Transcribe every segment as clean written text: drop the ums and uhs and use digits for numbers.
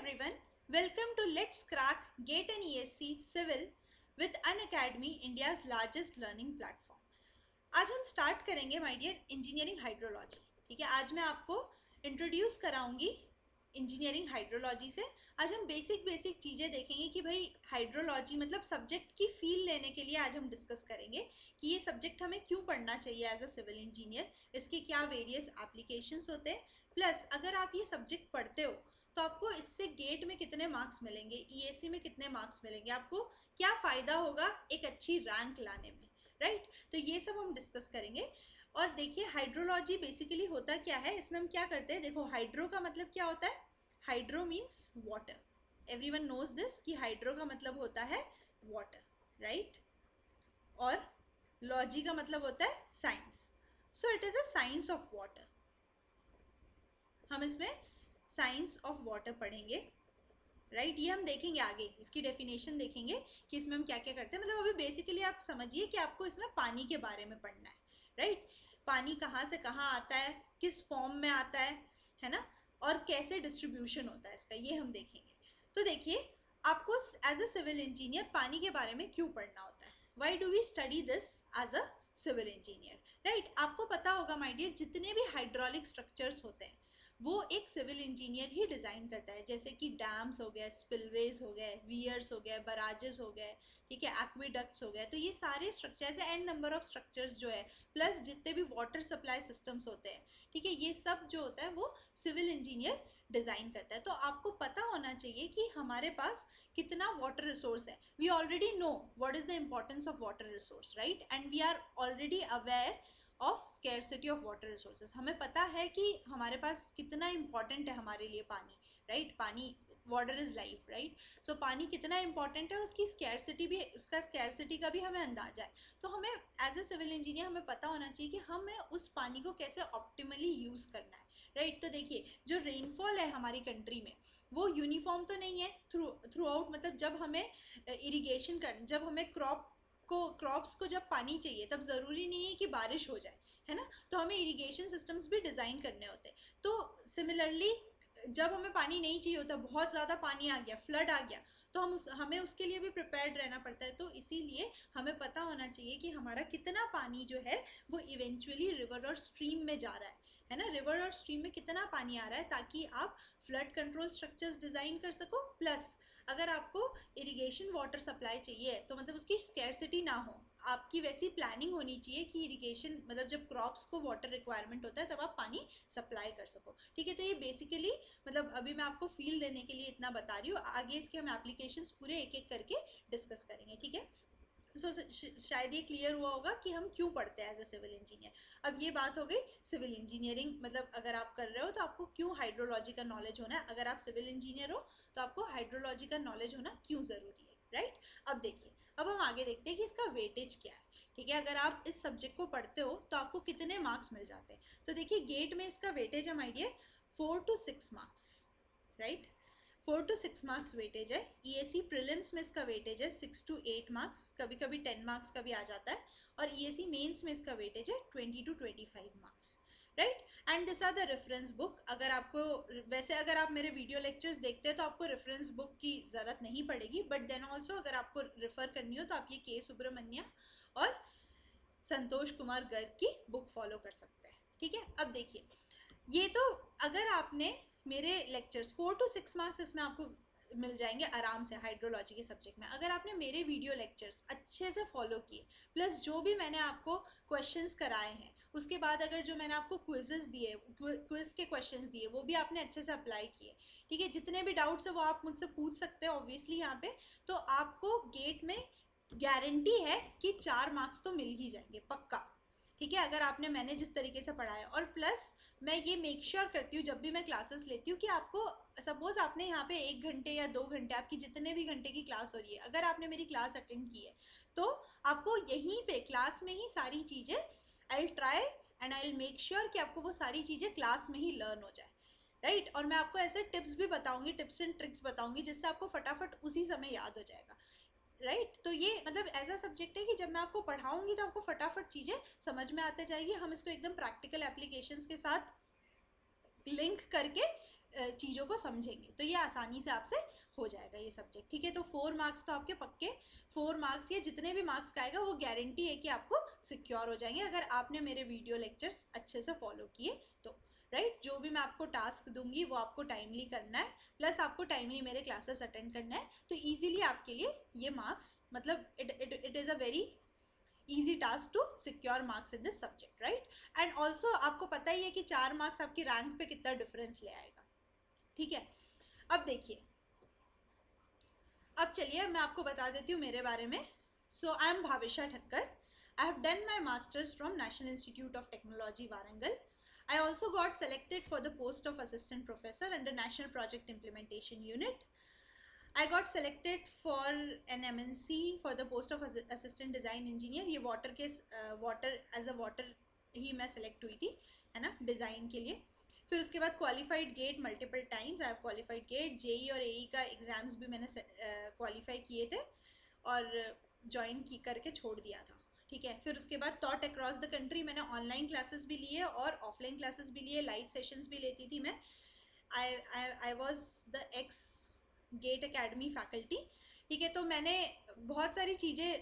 everyone, welcome to Let's Crack GATE and ESC Civil with Unacademy, India's largest learning platform. आज हम start करेंगे my dear engineering hydrology. ठीक है, आज मैं आपको इंट्रोड्यूस कराऊंगी इंजीनियरिंग हाइड्रोलॉजी से। आज हम बेसिक चीज़ें देखेंगे कि भाई हाइड्रोलॉजी मतलब सब्जेक्ट की फील लेने के लिए आज हम डिस्कस करेंगे कि ये सब्जेक्ट हमें क्यों पढ़ना चाहिए एज अ सिविल इंजीनियर, इसके क्या वेरियस एप्लीकेशंस होते हैं, प्लस अगर आप ये सब्जेक्ट पढ़ते हो तो आपको इससे गेट में कितने मार्क्स मिलेंगे, ईएससी में कितने मार्क्स मिलेंगे, आपको क्या फ़ायदा होगा एक अच्छी रैंक लाने में, राइट। तो ये सब हम डिस्कस करेंगे। और देखिए हाइड्रोलॉजी बेसिकली होता क्या है, इसमें हम क्या करते हैं। देखो हाइड्रो का मतलब क्या होता है, hydro means water. Everyone knows this कि हाइड्रो का मतलब होता है वाटर, राइट। और लॉजी का मतलब होता है science. So it is a science of water. हम इसमें साइंस ऑफ वाटर पढ़ेंगे, राइट। ये हम देखेंगे आगे, इसकी डेफिनेशन देखेंगे कि इसमें हम क्या क्या करते हैं। मतलब अभी बेसिकली आप समझिए कि आपको इसमें पानी के बारे में पढ़ना है, राइट। पानी कहाँ से कहाँ आता है, किस फॉर्म में आता है ना, और कैसे डिस्ट्रीब्यूशन होता है इसका, ये हम देखेंगे। तो देखिए आपको एज अ सिविल इंजीनियर पानी के बारे में क्यों पढ़ना होता है, why do we study this as a civil engineer, right. आपको पता होगा माय डियर, जितने भी हाइड्रोलिक स्ट्रक्चर्स होते हैं वो एक सिविल इंजीनियर ही डिज़ाइन करता है। जैसे कि डैम्स हो गए, स्पिलवेज हो गए, वियर्स हो गए, बराजेस हो गए, ठीक है, एक्विडक्ट्स हो गए। तो ये सारे स्ट्रक्चर ऐसे एन नंबर ऑफ स्ट्रक्चर्स जो है, प्लस जितने भी वाटर सप्लाई सिस्टम्स होते हैं, ठीक है, ये सब जो होता है वो सिविल इंजीनियर डिज़ाइन करता है। तो आपको पता होना चाहिए कि हमारे पास कितना वाटर रिसोर्स है। We already know what is the importance of water resource, right, and we are already aware of scarcity of water resources. हमें पता है कि हमारे पास कितना इंपॉर्टेंट है हमारे लिए पानी, राइट। पानी, वाटर इज लाइफ, राइट। सो पानी कितना इंपॉर्टेंट है, उसकी स्केर्सिटी भी, उसका स्केर्सिटी का भी हमें अंदाजा है। तो हमें एज ए सिविल इंजीनियर हमें पता होना चाहिए कि हमें उस पानी को कैसे ऑप्टिमली यूज़ करना है, राइट। तो देखिए जो रेनफॉल है हमारी कंट्री में वो यूनिफॉर्म तो नहीं है थ्रू आउट। मतलब जब हमें इरिगेशन कर, जब हमें क्रॉप्स को जब पानी चाहिए तब ज़रूरी नहीं है कि बारिश हो जाए, है ना। तो हमें इरिगेशन सिस्टम्स भी डिज़ाइन करने होते हैं। तो सिमिलरली जब हमें पानी नहीं चाहिए होता, बहुत ज़्यादा पानी आ गया, फ्लड आ गया, तो हमें उसके लिए भी प्रिपेयर्ड रहना पड़ता है। तो इसीलिए हमें पता होना चाहिए कि हमारा कितना पानी जो है वो इवेंचुअली रिवर और स्ट्रीम में जा रहा है ना। रिवर और स्ट्रीम में कितना पानी आ रहा है, ताकि आप फ्लड कंट्रोल स्ट्रक्चर्स डिज़ाइन कर सको। प्लस अगर आपको इरिगेशन वाटर सप्लाई चाहिए तो मतलब उसकी स्कैरसिटी ना हो, आपकी वैसी प्लानिंग होनी चाहिए कि इरिगेशन मतलब जब क्रॉप्स को वाटर रिक्वायरमेंट होता है तब आप पानी सप्लाई कर सको, ठीक है। तो ये बेसिकली मतलब अभी मैं आपको फील देने के लिए इतना बता रही हूँ, आगे इसके हम एप्लीकेशंस पूरे एक एक करके डिस्कस करेंगे, ठीक है। सो शायद ये क्लियर हुआ होगा कि हम क्यों पढ़ते हैं एज ए सिविल इंजीनियर। अब ये बात हो गई सिविल इंजीनियरिंग, मतलब अगर आप कर रहे हो तो आपको क्यों हाइड्रोलॉजी का नॉलेज होना है। अगर आप सिविल इंजीनियर हो तो आपको हाइड्रोलॉजी का नॉलेज होना क्यों ज़रूरी है, राइट। अब देखिए, अब हम आगे देखते हैं कि इसका वेटेज क्या है, ठीक है। अगर आप इस सब्जेक्ट को पढ़ते हो तो आपको कितने मार्क्स मिल जाते हैं। तो देखिए गेट में इसका वेटेज है my dear 4 to 6 marks, right. 4 to 6 marks weightage है। ईएससी प्रीलिम्स में इसका वेटेज है 6 to 8 मार्क्स, कभी कभी 10 मार्क्स का भी आ जाता है। और ईएससी मेंस में इसका वेटेज है 20 to 25 marks, right. And this are the reference book. अगर आपको वैसे अगर आप मेरे वीडियो लेक्चर्स देखते हैं तो आपको रेफरेंस बुक की ज़रूरत नहीं पड़ेगी, बट देन ऑल्सो अगर आपको रेफर करनी हो तो आप ये के सुब्रमण्य और संतोष कुमार गर्ग की बुक फॉलो कर सकते हैं, ठीक है। अब देखिए ये तो अगर आपने मेरे लेक्चर्स 4 to 6 मार्क्स इसमें आपको मिल जाएंगे आराम से हाइड्रोलॉजी के सब्जेक्ट में, अगर आपने मेरे वीडियो लेक्चर्स अच्छे से फॉलो किए, प्लस जो भी मैंने आपको क्वेश्चंस कराए हैं, उसके बाद अगर जो मैंने आपको क्विजेस दिए, क्विज के क्वेश्चंस दिए, वो भी आपने अच्छे से अप्लाई किए, ठीक है। जितने भी डाउट्स है वो आप मुझसे पूछ सकते हैं ऑब्वियसली यहाँ पे। तो आपको गेट में गारंटी है कि 4 मार्क्स तो मिल ही जाएंगे पक्का, ठीक है, अगर आपने मैंने जिस तरीके से पढ़ाया। और प्लस मैं ये मेक श्योर करती हूँ जब भी मैं क्लासेस लेती हूँ कि आपको सपोज आपने यहाँ पे 1 घंटे या 2 घंटे, आपकी जितने भी घंटे की क्लास हो रही है, अगर आपने मेरी क्लास अटेंड की है तो आपको यहीं पे क्लास में ही सारी चीज़ें I will try and I will make sure कि आपको वो सारी चीज़ें क्लास में ही लर्न हो जाए, राइट। और मैं आपको ऐसे टिप्स भी बताऊंगी, टिप्स एंड ट्रिक्स बताऊंगी जिससे आपको फटाफट उसी समय याद हो जाएगा, राइट। तो ये मतलब ऐसा सब्जेक्ट है कि जब मैं आपको पढ़ाऊंगी तो आपको फटाफट चीज़ें समझ में आते जाएगी। हम इसको एकदम प्रैक्टिकल एप्लीकेशंस के साथ लिंक करके चीज़ों को समझेंगे तो ये आसानी से आपसे हो जाएगा ये सब्जेक्ट, ठीक है। तो 4 मार्क्स तो आपके पक्के, 4 मार्क्स ये जितने भी मार्क्स का आएगा वो गारंटी है कि आपको सिक्योर हो जाएंगे अगर आपने मेरे वीडियो लेक्चर्स अच्छे से फॉलो किए तो, राइट। जो भी मैं आपको टास्क दूंगी वो आपको टाइमली करना है, प्लस आपको टाइमली मेरे क्लासेस अटेंड करना है, तो इजीली आपके लिए ये मार्क्स मतलब it is a very easy task to secure marks in this subject, right? And also आपको पता ही है कि 4 मार्क्स आपकी रैंक पे कितना डिफरेंस ले आएगा, ठीक है। अब देखिए, अब चलिए मैं आपको बता देती हूँ मेरे बारे में। So I am Bhavisha Thakkar, I have done my masters from National Institute of Technology Warangal. I also got selected for the post of assistant professor under National Project Implementation Unit. I got selected for an MNC for the post of assistant design engineer. ये water के water as a water ही मैं select हुई थी, है ना, design के लिए. फिर उसके बाद qualified GATE multiple times, I have qualified GATE. JE और एई का एग्ज़ाम्स भी मैंने क्वालिफाई किए थे और ज्वाइन की करके छोड़ दिया था, ठीक है. फिर उसके बाद टॉट अक्रॉस द कंट्री, मैंने ऑनलाइन क्लासेस भी लिए और ऑफलाइन क्लासेस भी लिए, लाइव सेशंस भी लेती थी मैं. I was the ex GATE Academy faculty, ठीक है. तो मैंने बहुत सारी चीज़ें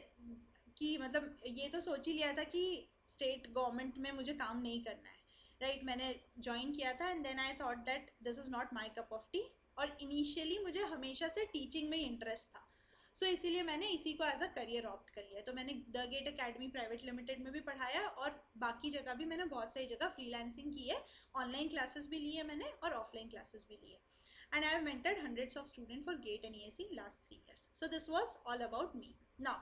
की, मतलब ये तो सोच ही लिया था कि स्टेट गवर्नमेंट में मुझे काम नहीं करना है, राइट. मैंने ज्वाइन किया था and then I thought that this is not my cup of tea, और इनिशियली मुझे हमेशा से टीचिंग में इंटरेस्ट था, सो इसीलिए मैंने इसी को एज अ करियर ऑप्ट कर लिया. तो मैंने the GATE Academy Private Limited में भी पढ़ाया और बाकी जगह भी मैंने बहुत सारी जगह फ्रीलांसिंग की है, ऑनलाइन क्लासेस भी ली है मैंने और ऑफलाइन क्लासेस भी ली है. And I have mentored hundreds of students for GATE and ESE last 3 years. So this was all about me. Now,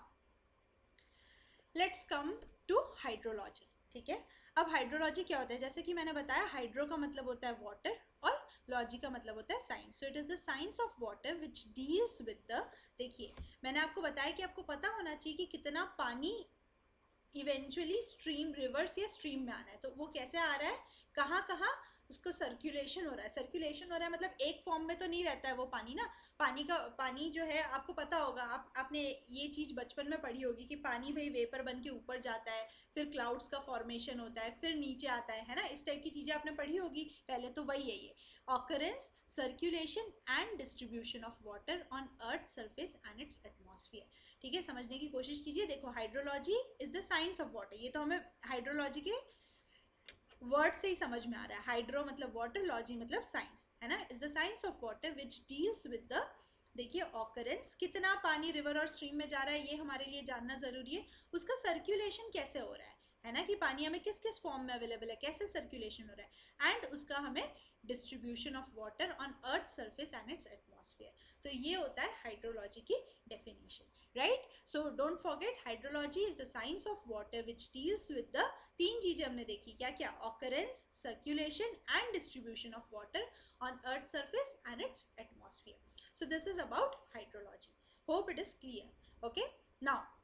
let's come to hydrology, ठीक है. अब हाइड्रोलॉजी क्या होता है, जैसे कि मैंने बताया हाइड्रो का मतलब होता है वाटर और लॉजी का मतलब होता है science. So it is the science of water which deals with the, देखिए मैंने आपको बताया कि आपको पता होना चाहिए कि कितना पानी इवेंचुअली स्ट्रीम, रिवर्स या स्ट्रीम में आना है. तो वो कैसे आ रहा है, कहाँ कहाँ उसको सर्कुलेशन हो रहा है. सर्कुलेशन हो रहा है मतलब एक फॉर्म में तो नहीं रहता है वो पानी ना. पानी जो है आपको पता होगा, आपने ये चीज़ बचपन में पढ़ी होगी कि पानी भाई वेपर बन के ऊपर जाता है, फिर क्लाउड्स का फॉर्मेशन होता है, फिर नीचे आता है ना. इस टाइप की चीज़ें आपने पढ़ी होगी पहले, तो वही है ये occurrence, circulation and distribution of water on earth surface and it's atmosphere, ठीक है. समझने की कोशिश कीजिए. देखो hydrology is the science of water, ये तो हमें हाइड्रोलॉजी के वर्ड से ही समझ में आ रहा है. हाइड्रो मतलब वाटर, लॉजी मतलब साइंस, है ना. Is the science of water which deals with the, देखिए ऑकरेंस, कितना पानी रिवर और स्ट्रीम में जा रहा है ये हमारे लिए जानना जरूरी है. उसका सर्कुलेशन कैसे हो रहा है ना, कि पानी हमें किस किस फॉर्म में अवेलेबल है, कैसे सर्कुलेशन हो रहा है, एंड उसका हमें distribution of water on earth surface and it's atmosphere. तो ये होता है हाइड्रोलॉजी की definition, right. So don't forget, hydrology is the science of water which deals with the, तीन चीजें हमने देखी, क्या क्या, occurrence, circulation and distribution of water on earth surface and it's atmosphere. So this is about hydrology. Hope it is clear. Okay, now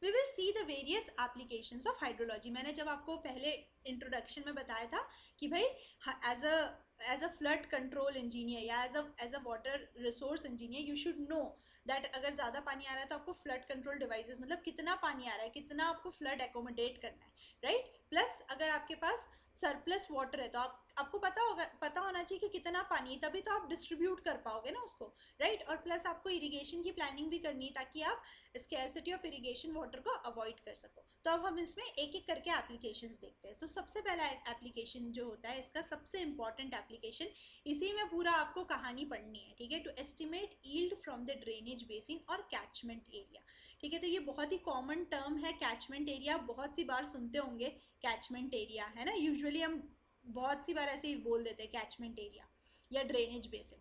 we will see the various applications of hydrology. मैंने जब आपको पहले introduction में बताया था कि भाई as a flood control engineer या as a water resource engineer you should know that अगर ज़्यादा पानी आ रहा है तो आपको फ्लड कंट्रोल डिवाइसेस, मतलब कितना पानी आ रहा है, कितना आपको फ्लड एकोमोडेट करना है, राइट. प्लस अगर आपके पास सरप्लस वाटर है तो आपको पता होना चाहिए कि कितना पानी, तभी तो आप डिस्ट्रीब्यूट कर पाओगे ना उसको, राइट. और प्लस आपको इरिगेशन की प्लानिंग भी करनी है ताकि आप स्कैरसिटी ऑफ इरिगेशन वाटर को अवॉइड कर सको. तो अब हम इसमें एक एक करके एप्लीकेशंस देखते हैं. तो सबसे पहला एप्लीकेशन जो होता है, इसका सबसे इंपॉर्टेंट एप्लीकेशन, इसी में पूरा आपको कहानी पढ़नी है, ठीक है. To estimate yield from the drainage basin और कैचमेंट एरिया, ठीक है. तो ये बहुत ही कॉमन टर्म है कैचमेंट एरिया, बहुत सी बार सुनते होंगे कैचमेंट एरिया, है ना. यूजुअली हम बहुत सी बार ऐसे ही बोल देते हैं कैचमेंट एरिया या ड्रेनेज बेसिन,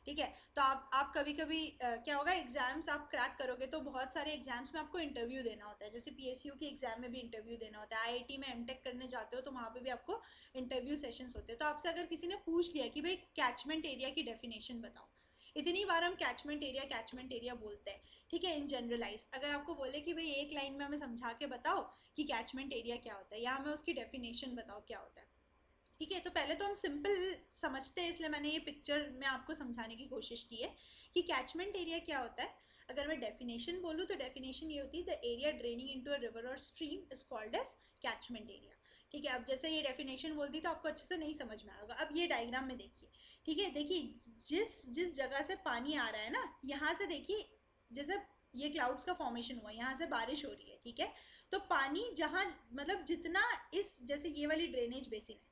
ठीक है. तो आप कभी कभी क्या होगा, एग्जाम्स आप क्रैक करोगे तो बहुत सारे एग्जाम्स में आपको इंटरव्यू देना होता है, जैसे पीएसयू के एग्जाम में भी इंटरव्यू देना होता है, आईआईटी में एमटेक करने जाते हो तो वहाँ पे भी आपको इंटरव्यू सेशंस होते हैं. तो आपसे अगर किसी ने पूछ लिया कि भाई कैचमेंट एरिया की डेफिनेशन बताओ, इतनी बार हम कैचमेंट एरिया बोलते हैं, ठीक है, इन जनरलाइज. अगर आपको बोले कि भाई एक लाइन में हमें समझा के बताओ कि कैचमेंट एरिया क्या होता है या हमें उसकी डेफिनेशन बताओ क्या होता है, ठीक है. तो पहले तो हम सिंपल समझते हैं, इसलिए मैंने ये पिक्चर में आपको समझाने की कोशिश की है कि कैचमेंट एरिया क्या होता है. अगर मैं डेफिनेशन बोलूँ तो डेफिनेशन ये होती है, the area draining into a river or stream is called as catchment area, ठीक है. अब जैसे ये डेफिनेशन बोल दी तो आपको अच्छे से नहीं समझ में आएगा. अब ये डायग्राम में देखिए, ठीक है, देखिए जिस जिस जगह से पानी आ रहा है ना, यहाँ से देखिए जैसे ये क्लाउड्स का फॉर्मेशन हुआ, यहाँ से बारिश हो रही है, ठीक है, तो पानी जहाँ मतलब जितना इस जैसे ये वाली ड्रेनेज बेसिन है,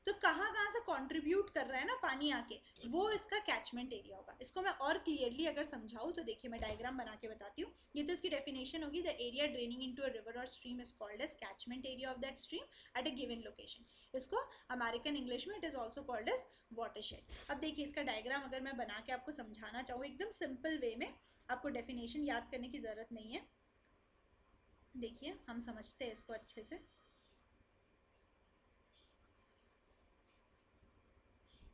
तो कहाँ कहाँ से कंट्रीब्यूट कर रहा है ना पानी आके, वो इसका कैचमेंट एरिया होगा। इसको मैं और क्लियरली अगर समझाऊँ तो देखिए मैं डायग्राम बना के बताती हूँ। ये तो इसकी डेफिनेशन होगी, the area draining into a river or stream is called as catchment area of that stream at a given location. इसको अमेरिकन इंग्लिश में it is also called as watershed. अब देखिए इसका डायग्राम अगर मैं बना के आपको समझाना चाहूँ एकदम सिंपल वे में, आपको डेफिनेशन याद करने की ज़रूरत नहीं है, देखिए हम समझते हैं इसको अच्छे से।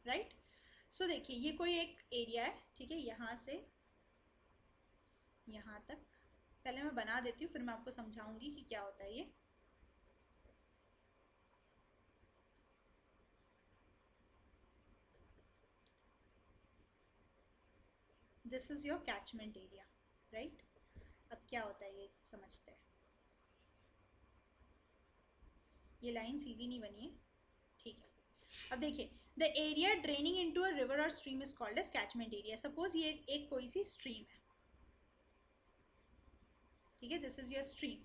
राइट, सो देखिए ये कोई एक एरिया है, ठीक है, यहाँ से यहाँ तक। पहले मैं बना देती हूँ, फिर मैं आपको समझाऊंगी कि क्या होता है ये। This is your catchment area, right. अब क्या होता है ये समझते हैं। ये लाइन सीधी नहीं बनी है, ठीक है। अब देखिए the area draining into a river or stream is called as catchment area. Suppose ये एक कोई सी स्ट्रीम है, ठीक है, दिस इज योर स्ट्रीम।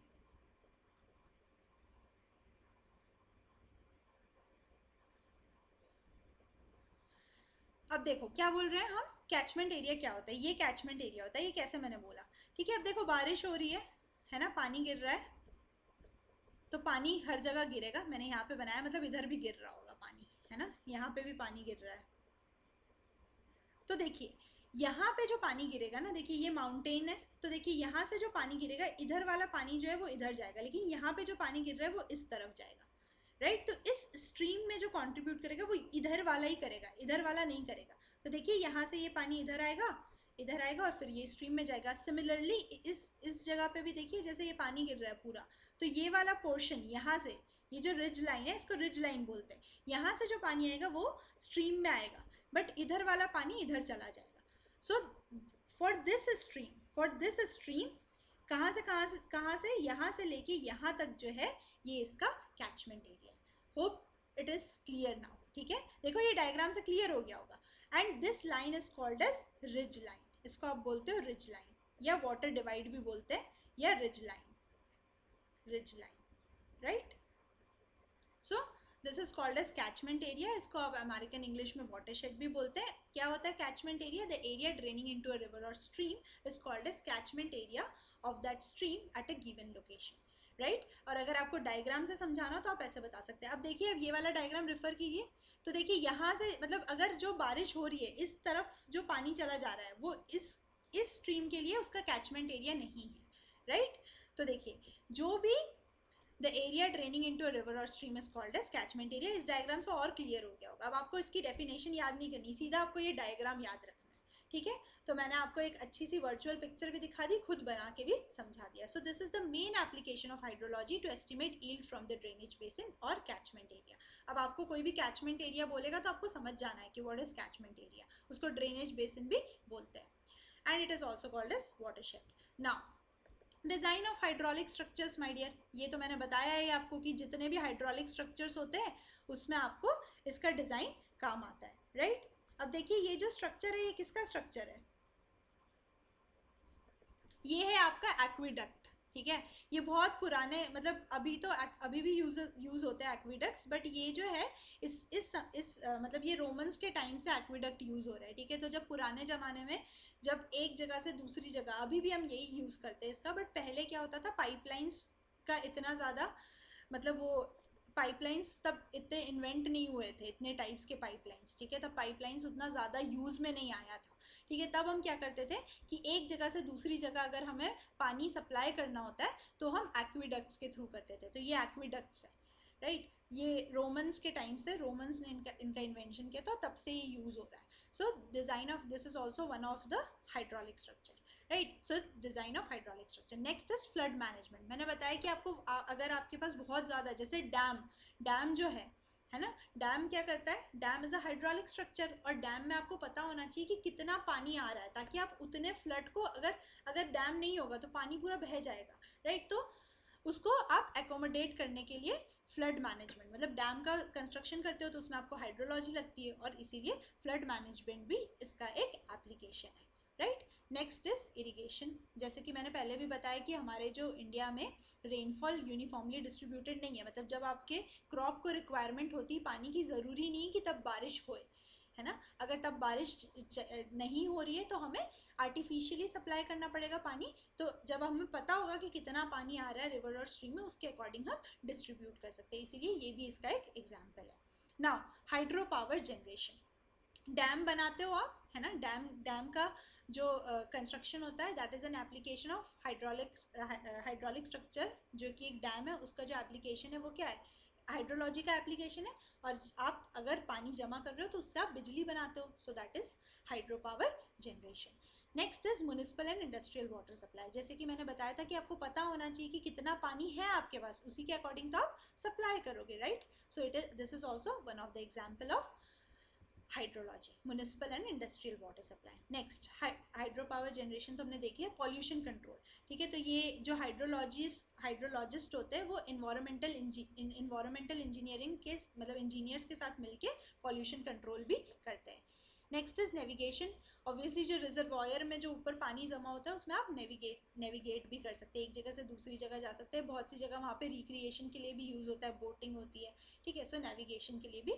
अब देखो क्या बोल रहे हैं हम, कैचमेंट एरिया क्या होता है, ये कैचमेंट एरिया होता है। ये कैसे मैंने बोला, ठीक है। अब देखो बारिश हो रही है ना, पानी गिर रहा है, तो पानी हर जगह गिरेगा। मैंने यहाँ पे बनाया, मतलब इधर भी गिर रहा होगा पानी, है ना, यहाँ पे भी पानी गिर रहा है। तो देखिए यहाँ पे जो पानी गिरेगा ना, देखिए ये माउंटेन है, तो देखिए यहाँ से जो पानी गिरेगा, इधर वाला पानी जो है वो इधर जाएगा, लेकिन यहाँ पे जो पानी गिर रहा है वो इस तरफ जाएगा, राइट। तो इस स्ट्रीम में जो कंट्रीब्यूट करेगा वो इधर वाला ही करेगा, इधर वाला नहीं करेगा। तो देखिए यहाँ से ये पानी इधर आएगा, इधर आएगा और फिर ये स्ट्रीम में जाएगा। सिमिलरली इस जगह पे भी देखिए, जैसे ये पानी गिर रहा है पूरा, तो ये वाला पोर्शन यहाँ से, ये जो रिज लाइन है इसको रिज लाइन बोलते हैं, यहाँ से जो पानी आएगा वो स्ट्रीम में आएगा, बट इधर वाला पानी इधर चला जाएगा। सो फॉर दिस स्ट्रीम कहाँ से यहाँ से लेके यहाँ तक जो है, ये इसका catchment area. Hope it is clear now, ठीक है। देखो ये डायग्राम से क्लियर हो गया होगा। And this line is called as ridge line. इसको आप बोलते हो रिज लाइन, या वाटर डिवाइड भी बोलते हैं, या ridge line, right. So this is called as catchment area. इसको आप अमेरिकन इंग्लिश में वाटरशेड भी बोलते हैं। क्या होता है catchment area, the area draining into a river or stream is called as catchment area of that stream at a given location, right. और अगर आपको डायग्राम से समझाना हो तो आप ऐसे बता सकते हैं। अब देखिए, अब ये वाला डायग्राम रेफर कीजिए, तो देखिए यहाँ से मतलब अगर जो बारिश हो रही है, इस तरफ जो पानी चला जा रहा है वो इस स्ट्रीम के लिए उसका कैचमेंट एरिया नहीं है, राइट। तो देखिए जो भी the area draining into a river or stream is called as catchment area. इस डायग्राम से और क्लियर हो गया होगा। अब आपको इसकी डेफिनेशन याद नहीं करनी, सीधा आपको ये डायग्राम याद रखना है, ठीक है। तो मैंने आपको एक अच्छी सी वर्चुअल पिक्चर भी दिखा दी, खुद बना के भी समझा दिया। So this is the main application of hydrology to estimate yield from the drainage basin और कैचमेंट एरिया। अब आपको कोई भी कैचमेंट एरिया बोलेगा तो आपको समझ जाना है कि व्हाट इज कैचमेंट एरिया। उसको ड्रेनेज बेसिन भी बोलते हैं, and it is also called as watershed. Now design of hydraulic structures my dear, ये तो मैंने बताया है आपको कि जितने भी हाइड्रोलिक स्ट्रक्चर्स होते हैं उसमें आपको इसका डिज़ाइन काम आता है, राइट। अब देखिए ये जो स्ट्रक्चर है ये किसका स्ट्रक्चर है, ये है आपका एक्विडक्ट, ठीक है। ये बहुत पुराने, मतलब अभी भी यूज होते हैं एक्विडक्ट्स, बट ये जो है इस मतलब ये रोमन्स के टाइम से एक्विडक्ट यूज हो रहा है, ठीक है। तो जब पुराने ज़माने में जब एक जगह से दूसरी जगह, अभी भी हम यही यूज़ करते हैं इसका, बट पहले क्या होता था, पाइपलाइंस का इतना ज़्यादा मतलब वो पाइपलाइंस तब इतने इन्वेंट नहीं हुए थे, इतने टाइप्स के पाइपलाइंस, ठीक है। तब पाइपलाइंस उतना ज़्यादा यूज़ में नहीं आया था, ठीक है। तब हम क्या करते थे कि एक जगह से दूसरी जगह अगर हमें पानी सप्लाई करना होता है तो हम एक्विडक्ट्स के थ्रू करते थे। तो ये एक्विडक्ट्स है, राइट। ये रोमन्स के टाइम से, रोमन्स ने इनका इन्वेंशन किया था, तब से ये यूज़ हो रहा है। सो design of this is also one of the hydraulic structure, right. So design of hydraulic structure. Next is flood management. मैंने बताया कि आपको अगर आपके पास बहुत ज़्यादा, जैसे डैम जो है ना, डैम क्या करता है, dam is a hydraulic structure, और डैम में आपको पता होना चाहिए कि कितना पानी आ रहा है, ताकि आप उतने फ्लड को, अगर डैम नहीं होगा तो पानी पूरा बह जाएगा, राइट। तो उसको आप एकोमोडेट करने के लिए फ्लड मैनेजमेंट, मतलब डैम का कंस्ट्रक्शन करते हो तो उसमें आपको हाइड्रोलॉजी लगती है और इसीलिए फ्लड मैनेजमेंट भी इसका एक एप्लीकेशन है, राइट। Next is irrigation. जैसे कि मैंने पहले भी बताया कि हमारे जो इंडिया में रेनफॉल यूनिफॉर्मली डिस्ट्रीब्यूटेड नहीं है, मतलब जब आपके क्रॉप को रिक्वायरमेंट होती है पानी की, ज़रूरी नहीं कि तब बारिश होए, है ना। अगर तब बारिश नहीं हो रही है तो हमें आर्टिफिशियली सप्लाई करना पड़ेगा पानी। तो जब हमें पता होगा कि कितना पानी आ रहा है रिवर और स्ट्रीम में, उसके अकॉर्डिंग हम डिस्ट्रीब्यूट कर सकते हैं, इसीलिए ये भी इसका एक एग्जाम्पल है। Now hydro power generation, dam बनाते हो आप, है ना। डैम का जो कंस्ट्रक्शन होता है that is an application of hydraulic structure. जो कि एक डैम है उसका जो एप्लीकेशन है वो क्या है, हाइड्रोलॉजी का एप्लीकेशन है। और आप अगर पानी जमा कर रहे हो तो उससे आप बिजली बनाते हो, so that is hydro power generation. Next is municipal and industrial water supply. जैसे कि मैंने बताया था कि आपको पता होना चाहिए कि कितना पानी है आपके पास, उसी के अकॉर्डिंग तो आप सप्लाई करोगे, right. So it is, this is also one of the example of hydrology, municipal and industrial water supply. Next hydro power generation तो हमने देख लिया। पॉल्यूशन कंट्रोल, ठीक है। तो ये जो हाइड्रोलॉजिस्ट होते हैं वो इन्वायरमेंटल इंजीनियरिंग के, मतलब इंजीनियर्स के साथ मिलके पॉल्यूशन कंट्रोल भी करते हैं। Next is navigation. ऑब्वियसली जो रिजर्वॉयर में जो ऊपर पानी जमा होता है उसमें आप नेविगेट भी कर सकते हैं, एक जगह से दूसरी जगह जा सकते हैं। बहुत सी जगह वहाँ पे रिक्रिएशन के लिए भी यूज़ होता है, बोटिंग होती है, ठीक है। सो नेविगेशन के लिए भी,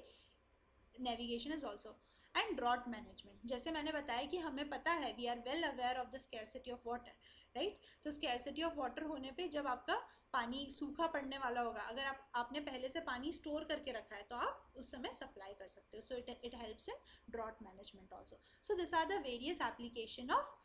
navigation is also. And drought management, जैसे मैंने बताया कि हमें पता है, we are well aware of the scarcity of water, right. तो स्कैरसिटी ऑफ वाटर होने पे जब आपका पानी सूखा पड़ने वाला होगा, अगर आपने पहले से पानी स्टोर करके रखा है तो आप उस समय सप्लाई कर सकते हो। So it helps in drought management also. So this are the various application of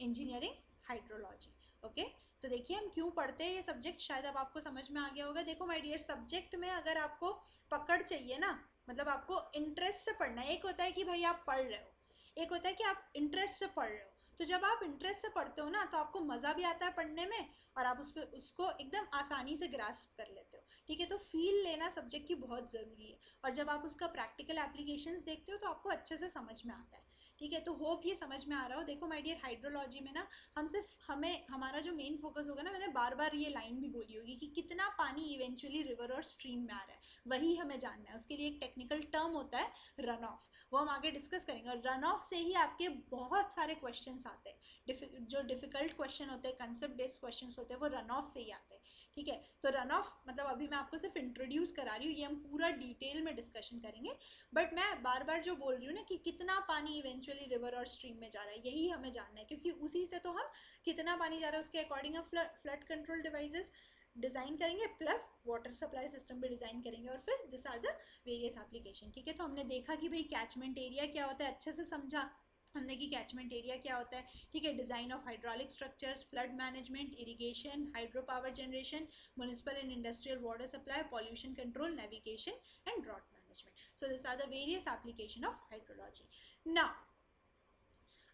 engineering hydrology. Okay, तो देखिए हम क्यों पढ़ते हैं ये सब्जेक्ट, शायद अब आपको समझ में आ गया होगा। देखो माय डियर, सब्जेक्ट में अगर आपको पकड़ चाहिए ना, मतलब आपको इंटरेस्ट से पढ़ना है। एक होता है कि भाई आप पढ़ रहे हो, एक होता है कि आप इंटरेस्ट से पढ़ रहे हो। तो जब आप इंटरेस्ट से पढ़ते हो ना तो आपको मज़ा भी आता है पढ़ने में, और आप उसको एकदम आसानी से ग्रास्प कर लेते हो, ठीक है। तो फील लेना सब्जेक्ट की बहुत ज़रूरी है, और जब आप उसका प्रैक्टिकल एप्लीकेशंस देखते हो तो आपको अच्छे से समझ में आता है, ठीक है। तो होप ये समझ में आ रहा हो। देखो माय डियर, हाइड्रोलॉजी में ना हम सिर्फ, हमारा जो मेन फोकस होगा ना, मैंने बार बार ये लाइन भी बोली होगी कि कितना पानी इवेंचुअली रिवर और स्ट्रीम में आ रहा है, वही हमें जानना है। उसके लिए एक टेक्निकल टर्म होता है रन ऑफ, वो हम आगे डिस्कस करेंगे। और रन ऑफ से ही आपके बहुत सारे क्वेश्चंस आते हैं, जो डिफिकल्ट क्वेश्चन होते हैं, कंसेप्ट बेस्ड क्वेश्चन होते हैं, वो रन ऑफ से ही आते हैं, ठीक है। तो रन ऑफ मतलब अभी मैं आपको सिर्फ इंट्रोड्यूस करा रही हूँ, ये हम पूरा डिटेल में डिस्कशन करेंगे। बट मैं बार बार जो बोल रही हूँ ना कि कितना पानी इवेंचुअली रिवर और स्ट्रीम में जा रहा है, यही हमें जानना है, क्योंकि उसी से तो हम कितना पानी जा रहा है उसके अकॉर्डिंग हम फ्लड कंट्रोल डिवाइसेस डिज़ाइन करेंगे, प्लस वाटर सप्लाई सिस्टम भी डिज़ाइन करेंगे, और फिर this are the various application, ठीक है। तो हमने देखा कि भाई कैचमेंट एरिया क्या होता है, अच्छे से समझा हमने कि कैचमेंट एरिया क्या होता है, ठीक है। Design of hydraulic structures, flood management, irrigation, hydro power generation, municipal and industrial water supply, pollution control, navigation and drought management. So this are the various application of hydrology. Now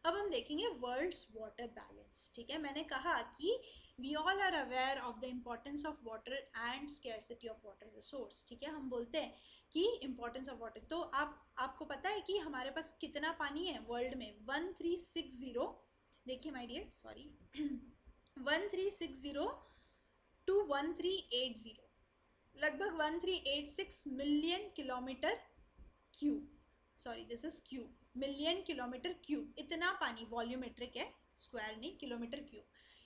अब हम देखेंगे world's water balance, ठीक है। मैंने कहा कि we all are aware of the importance of water and scarcity of water resource, ठीक है। हम बोलते हैं कि इम्पोर्टेंस ऑफ वाटर, तो आपको पता है कि हमारे पास कितना पानी है वर्ल्ड में, 1360, देखिए माय डियर, सॉरी 1360 टू 1380, लगभग 1386 million kilometre cube, sorry this is cube, million kilometre cube, इतना पानी, वॉल्यूमेट्रिक है, स्क्वायर नहीं, किलोमीटर क्यूब,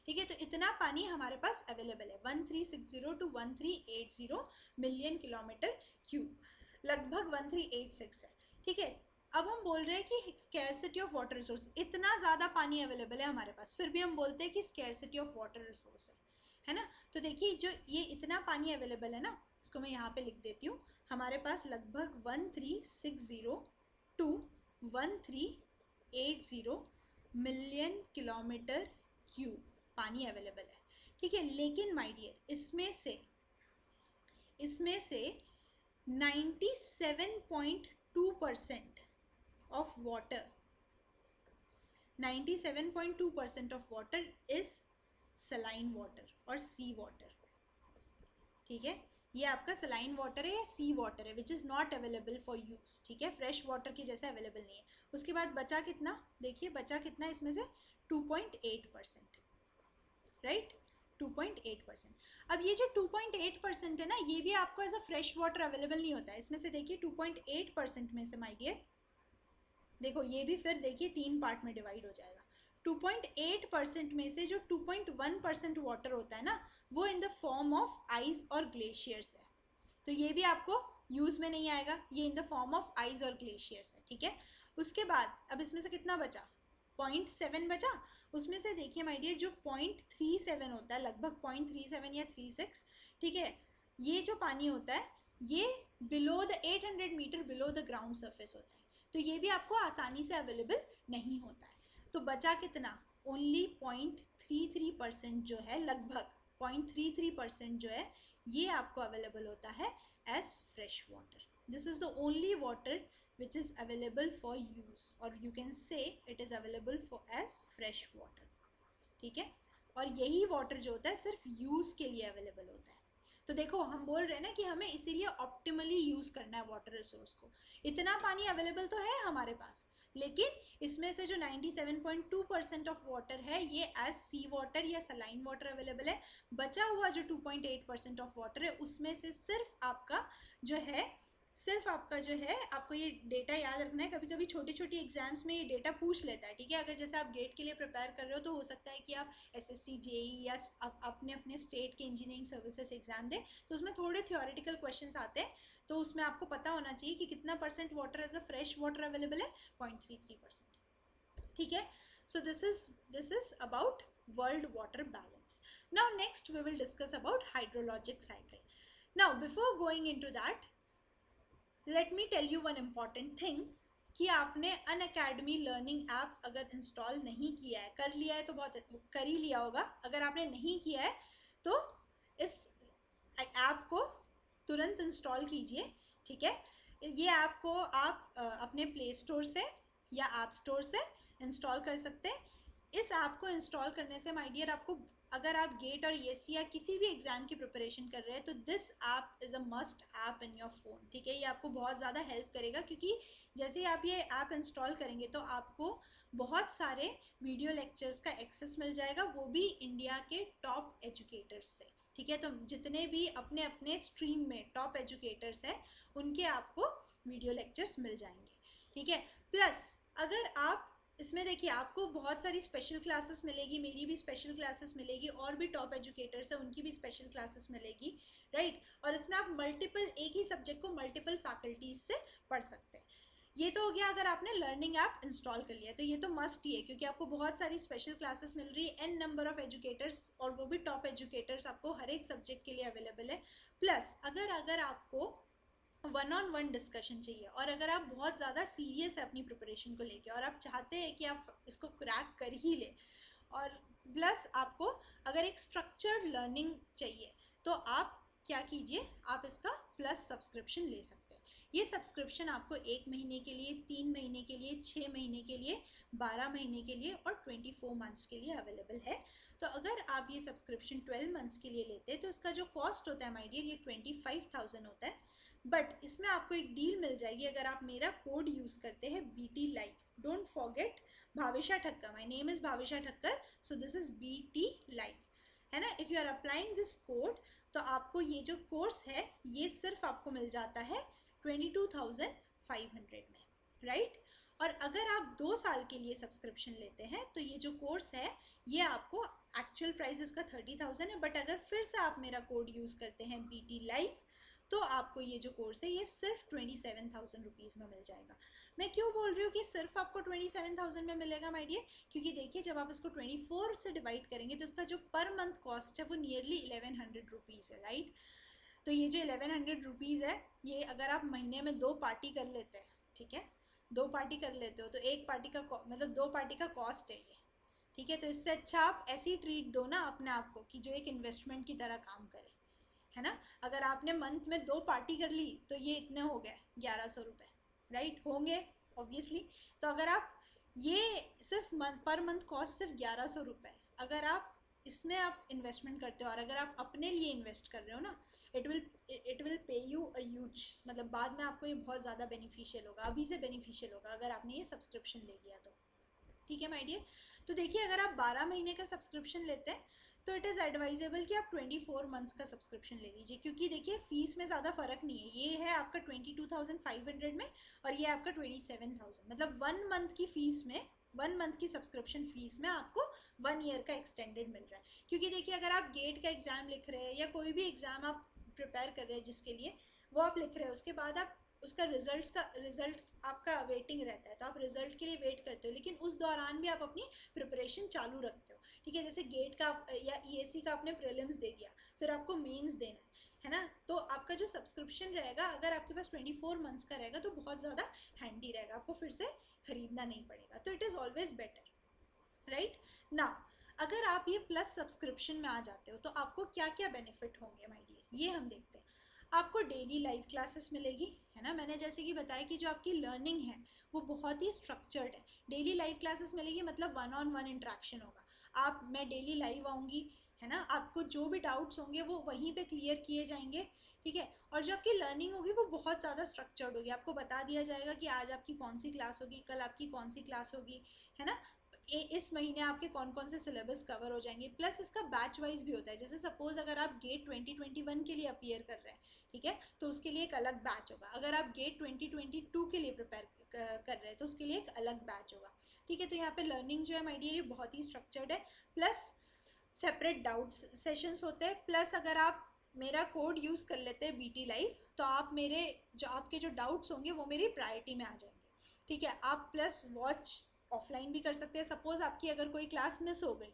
ठीक है। तो इतना पानी हमारे पास अवेलेबल है, 1360 टू 1380 मिलियन किलोमीटर क्यूब, लगभग 1386 है, ठीक है। अब हम बोल रहे हैं कि स्कैरसिटी ऑफ वाटर रिसोर्स, इतना ज़्यादा पानी अवेलेबल है हमारे पास, फिर भी हम बोलते हैं कि स्कैरसिटी ऑफ वाटर रिसोर्स है ना। तो देखिए जो ये इतना पानी अवेलेबल है ना, इसको मैं यहाँ पे लिख देती हूँ। हमारे पास लगभग 1360 टू 1380 मिलियन किलोमीटर क्यूब पानी अवेलेबल है, ठीक है। लेकिन माय डियर, इसमें से 97.2% of water, 97.2% of water is saline water और सी वाटर, ठीक है। ये आपका सलाइन वाटर है या सी वाटर है, which is not available for use, ठीक है। फ्रेश वाटर के जैसे अवेलेबल नहीं है। उसके बाद बचा कितना, देखिए बचा कितना इसमें से 2.8%, राइट। 2.8%। अब ये जो 2.8% है ना, ये भी आपको as a fresh water available नहीं होता है। इसमें से देखिए 2.8% में से माय डियर, देखो ये भी फिर देखिए 3 पार्ट में डिवाइड हो जाएगा। 2.8% में से जो 2.1% वाटर होता है ना, वो in the form of ice और ग्लेशियर्स है, तो ये भी आपको यूज में नहीं आएगा, ये in the form of ice और ग्लेशियर्स है, ठीक है। उसके बाद अब इसमें से कितना बचा, 0.7 बचा। उसमें से देखिए माय डियर, जो 0.37 होता है, लगभग 0.37 या 36, ठीक है, ये जो पानी होता है ये below the 800 meter below the ground surface होता है, तो ये भी आपको आसानी से अवेलेबल नहीं होता है। तो बचा कितना, ओनली 0.33% जो है, लगभग 0.33% जो है, ये आपको अवेलेबल होता है as fresh water. This is the only water which is available for use, or you can say it is available for as fresh water, ठीक है। और यही वाटर जो होता है सिर्फ यूज के लिए अवेलेबल होता है। तो देखो हम बोल रहे हैं ना कि हमें इसीलिए ऑप्टिमली यूज करना है वाटर रिसोर्स को। इतना पानी अवेलेबल तो है हमारे पास, लेकिन इसमें से जो 97.2% ऑफ वाटर है ये एज सी वाटर या सलाइन वाटर अवेलेबल है। बचा हुआ जो 2.8% ऑफ वाटर है उसमें से सिर्फ आपका जो है, आपको ये डेटा याद रखना है। कभी कभी छोटी छोटी एग्जाम्स में ये डेटा पूछ लेता है, ठीक है। अगर जैसे आप गेट के लिए प्रिपेयर कर रहे हो तो हो सकता है कि आप एसएससी जेई या अपने अपने स्टेट के इंजीनियरिंग सर्विसेज एग्जाम दें, तो उसमें थोड़े थियोरेटिकल क्वेश्चंस आते हैं, तो उसमें आपको पता होना चाहिए कि कितना percent water as a fresh water available है, 0.33%, ठीक है। So this is about world water balance. Now next we will discuss about hydrologic cycle. Now before going into that, let me tell you one important thing, कि आपने Unacademy learning app अगर install नहीं किया है, कर लिया है तो बहुत कर ही लिया होगा, अगर आपने नहीं किया है तो इस ऐप को तुरंत इंस्टॉल कीजिए, ठीक है। ये ऐप को आप अपने प्ले स्टोर से या ऐप स्टोर से इंस्टॉल कर सकते हैं। इस ऐप को इंस्टॉल करने से माय डियर, आपको अगर आप गेट और ईएससी या किसी भी एग्जाम की प्रिपरेशन कर रहे हैं तो this app is a must app in your phone, ठीक है। ये आपको बहुत ज़्यादा हेल्प करेगा, क्योंकि जैसे ही आप ये ऐप इंस्टॉल करेंगे तो आपको बहुत सारे वीडियो लेक्चर्स का एक्सेस मिल जाएगा, वो भी इंडिया के टॉप एजुकेटर्स से, ठीक है। तो जितने भी अपने अपने स्ट्रीम में टॉप एजुकेटर्स हैं उनके आपको वीडियो लेक्चर्स मिल जाएंगे, ठीक है। प्लस अगर आप इसमें देखिए, आपको बहुत सारी स्पेशल क्लासेस मिलेगी, मेरी भी स्पेशल क्लासेस मिलेगी, और भी टॉप एजुकेटर्स हैं उनकी भी स्पेशल क्लासेस मिलेगी, राइट। और इसमें आप मल्टीपल, एक ही सब्जेक्ट को मल्टीपल फैकल्टीज से पढ़ सकते हैं। ये तो हो गया अगर आपने लर्निंग ऐप इंस्टॉल कर लिया, तो ये तो मस्ट ही है, क्योंकि आपको बहुत सारी स्पेशल क्लासेस मिल रही है, एन नंबर ऑफ एजुकेटर्स, और वो भी टॉप एजुकेटर्स आपको हर एक सब्जेक्ट के लिए अवेलेबल है। प्लस अगर आपको वन ऑन वन डिस्कशन चाहिए, और अगर आप बहुत ज़्यादा सीरियस है अपनी प्रिपरेशन को लेके और आप चाहते हैं कि आप इसको क्रैक कर ही ले, और प्लस आपको अगर एक स्ट्रक्चर्ड लर्निंग चाहिए, तो आप क्या कीजिए, आप इसका प्लस सब्सक्रिप्शन ले सकते हैं। ये सब्सक्रिप्शन आपको 1 महीने के लिए, 3 महीने के लिए, 6 महीने के लिए, 12 महीने के लिए और 24 मंथ्स के लिए अवेलेबल है। तो अगर आप ये सब्सक्रिप्शन 12 मंथ्स के लिए लेते हैं तो इसका जो कॉस्ट होता है माय डियर, ये 25,000 होता है। बट इसमें आपको एक डील मिल जाएगी अगर आप मेरा कोड यूज़ करते हैं BT life. Don't forget Bhavisha Thakkar, my name is Bhavisha Thakkar, so this is BT life, है ना। If you are applying this code, तो आपको ये जो कोर्स है ये सिर्फ आपको मिल जाता है 22,500 में, राइट। और अगर आप 2 साल के लिए सब्सक्रिप्शन लेते हैं तो ये जो कोर्स है ये आपको एक्चुअल प्राइस इसका 30,000 है, बट अगर फिर से आप मेरा कोड यूज़ करते हैं BT लाइफ, तो आपको ये जो कोर्स है ये सिर्फ 27,000 रुपीज़ में मिल जाएगा। मैं क्यों बोल रही हूँ कि सिर्फ आपको 27,000 में मिलेगा माय डियर, क्योंकि देखिए जब आप इसको 24 से डिवाइड करेंगे तो इसका जो पर मंथ कॉस्ट है वो नियरली 1100 रुपीज़ है, राइट। तो ये जो 1100 रुपीज़ है, ये अगर आप महीने में 2 पार्टी कर लेते हैं, ठीक है, 2 पार्टी कर लेते हो तो एक पार्टी का मतलब 2 पार्टी का कॉस्ट है ये, ठीक है। तो इससे अच्छा आप ऐसी ट्रीट दो ना अपने आप को कि जो एक इन्वेस्टमेंट की तरह काम करे, है ना। अगर आपने मंथ में 2 पार्टी कर ली तो ये इतने हो गए 1100 रुपये, राइट, होंगे ऑब्वियसली। तो अगर आप ये सिर्फ पर मंथ कॉस्ट सिर्फ 1100 रुपये, अगर आप इसमें आप इन्वेस्टमेंट करते हो और अगर आप अपने लिए इन्वेस्ट कर रहे हो ना, it will pay you a huge, मतलब बाद में आपको ये बहुत ज़्यादा बेनिफिशियल होगा, अभी से बेनिफिशियल होगा अगर आपने ये सब्सक्रिप्शन ले लिया तो, ठीक है माय डियर। तो देखिए अगर आप 12 महीने का सब्सक्रिप्शन लेते हैं तो इट इज़ एडवाइजेबल कि आप 24 मंथ्स का सब्सक्रिप्शन ले लीजिए, क्योंकि देखिए फीस में ज़्यादा फ़र्क नहीं है, ये है आपका 22,500 में और ये आपका 27,000, मतलब 1 मंथ की फ़ीस में, 1 मंथ की सब्सक्रिप्शन फीस में आपको 1 ईयर का एक्सटेंडेड मिल रहा है। क्योंकि देखिए अगर आप गेट का एग्ज़ाम लिख रहे हैं या कोई भी एग्ज़ाम आप प्रिपेयर कर रहे हैं जिसके लिए वो आप लिख रहे हैं, उसके बाद आप उसका रिजल्ट आपका वेटिंग रहता है, तो आप रिजल्ट के लिए वेट करते हो, लेकिन उस दौरान भी आप अपनी प्रिपरेशन चालू रखते हो, ठीक है। जैसे गेट का या ईएसी का आपने प्रीलिम्स दे दिया, फिर आपको मेंस देना है ना, तो आपका जो सब्सक्रिप्शन रहेगा अगर आपके पास 24 मंथ्स का रहेगा तो बहुत ज़्यादा हैंडी रहेगा, आपको फिर से खरीदना नहीं पड़ेगा, तो it is always better, right ना। अगर आप ये प्लस सब्सक्रिप्शन में आ जाते हो तो आपको क्या क्या बेनिफिट होंगे माय डियर, ये हम देखते हैं। आपको डेली लाइव क्लासेस मिलेगी, है ना, मैंने जैसे कि बताया कि जो आपकी लर्निंग है वो बहुत ही स्ट्रक्चर्ड है। डेली लाइव क्लासेस मिलेगी मतलब 1-on-1 इंट्रैक्शन होगा, मैं डेली लाइव आऊँगी, है ना, आपको जो भी डाउट्स होंगे वो वहीं पे क्लियर किए जाएंगे, ठीक है। और जो आपकी लर्निंग होगी वो बहुत ज़्यादा स्ट्रक्चर्ड होगी, आपको बता दिया जाएगा कि आज आपकी कौन सी क्लास होगी, कल आपकी कौन सी क्लास होगी, है ना, इस महीने आपके कौन कौन से सिलेबस कवर हो जाएंगे। प्लस इसका बैच वाइज भी होता है, जैसे सपोज अगर आप गेट 2021 के लिए अपीयर कर रहे हैं, ठीक है, तो उसके लिए एक अलग बैच होगा। अगर आप गेट 2022 के लिए प्रिपेयर कर रहे हैं तो उसके लिए एक अलग बैच होगा, ठीक है। तो यहाँ पे लर्निंग जो है माय डियर ये बहुत ही स्ट्रक्चर्ड है, प्लस सेपरेट डाउट्स सेशंस होते हैं। प्लस अगर आप मेरा कोड यूज़ कर लेते हैं बीटी लाइव, तो आप मेरे जो आपके जो डाउट्स होंगे वो मेरी प्रायोरिटी में आ जाएंगे, ठीक है। आप प्लस वॉच ऑफलाइन भी कर सकते हैं, सपोज आपकी अगर कोई क्लास मिस हो गई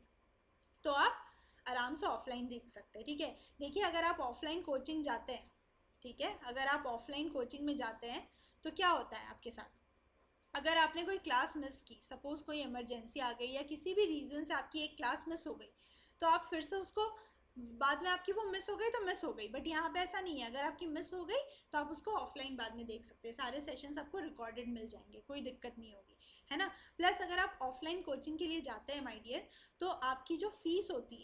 तो आप आराम से ऑफलाइन देख सकते हैं, ठीक है। देखिए अगर आप ऑफलाइन कोचिंग जाते हैं, ठीक है, अगर आप ऑफलाइन कोचिंग में जाते हैं तो क्या होता है आपके साथ, अगर आपने कोई क्लास मिस की, सपोज कोई इमरजेंसी आ गई या किसी भी रीज़न से आपकी एक क्लास मिस हो गई, तो आप फिर से उसको बाद में आपकी वो मिस हो गई तो मिस हो गई, बट यहाँ पे ऐसा नहीं है, अगर आपकी मिस हो गई तो आप उसको ऑफलाइन बाद में देख सकते हैं, सारे सेशंस आपको रिकॉर्डेड मिल जाएंगे, कोई दिक्कत नहीं होगी, है ना। प्लस अगर आप ऑफलाइन कोचिंग के लिए जाते हैं माय डियर, तो आपकी जो फीस होती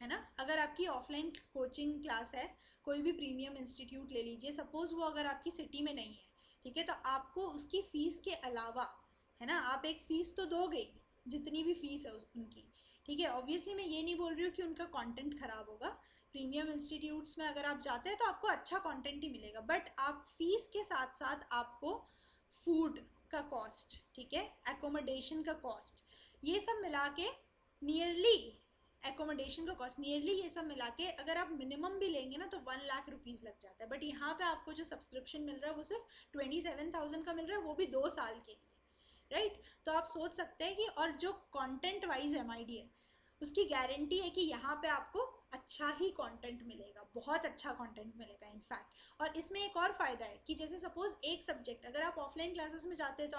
है ना, अगर आपकी ऑफलाइन कोचिंग क्लास है, कोई भी प्रीमियम इंस्टीट्यूट ले लीजिए, सपोज वो अगर आपकी सिटी में नहीं है, ठीक है, तो आपको उसकी फ़ीस के अलावा, है ना, आप एक फ़ीस तो दोगे जितनी भी फ़ीस है उनकी, ठीक है। ऑब्वियसली मैं ये नहीं बोल रही हूँ कि उनका कंटेंट ख़राब होगा, प्रीमियम इंस्टीट्यूट्स में अगर आप जाते हैं तो आपको अच्छा कंटेंट ही मिलेगा, बट आप फीस के साथ साथ आपको फूड का कॉस्ट, ठीक है, एकोमोडेशन का कॉस्ट, ये सब मिला के नियरली, एकोमोडेशन का कॉस्ट नियरली ये सब मिला के अगर आप मिनिमम भी लेंगे ना तो 1 लाख रुपीज़ लग जाता है, बट यहाँ पे आपको जो सब्सक्रिप्शन मिल रहा है वो सिर्फ 27,000 का मिल रहा है, वो भी 2 साल के लिए, राइट। तो आप सोच सकते हैं कि, और जो कंटेंट वाइज है माय डियर, उसकी गारंटी है कि यहाँ पे आपको अच्छा ही कंटेंट मिलेगा, बहुत अच्छा कंटेंट मिलेगा इनफैक्ट। और इसमें एक और फ़ायदा है कि जैसे सपोज एक सब्जेक्ट अगर आप ऑफलाइन क्लासेस में जाते हैं तो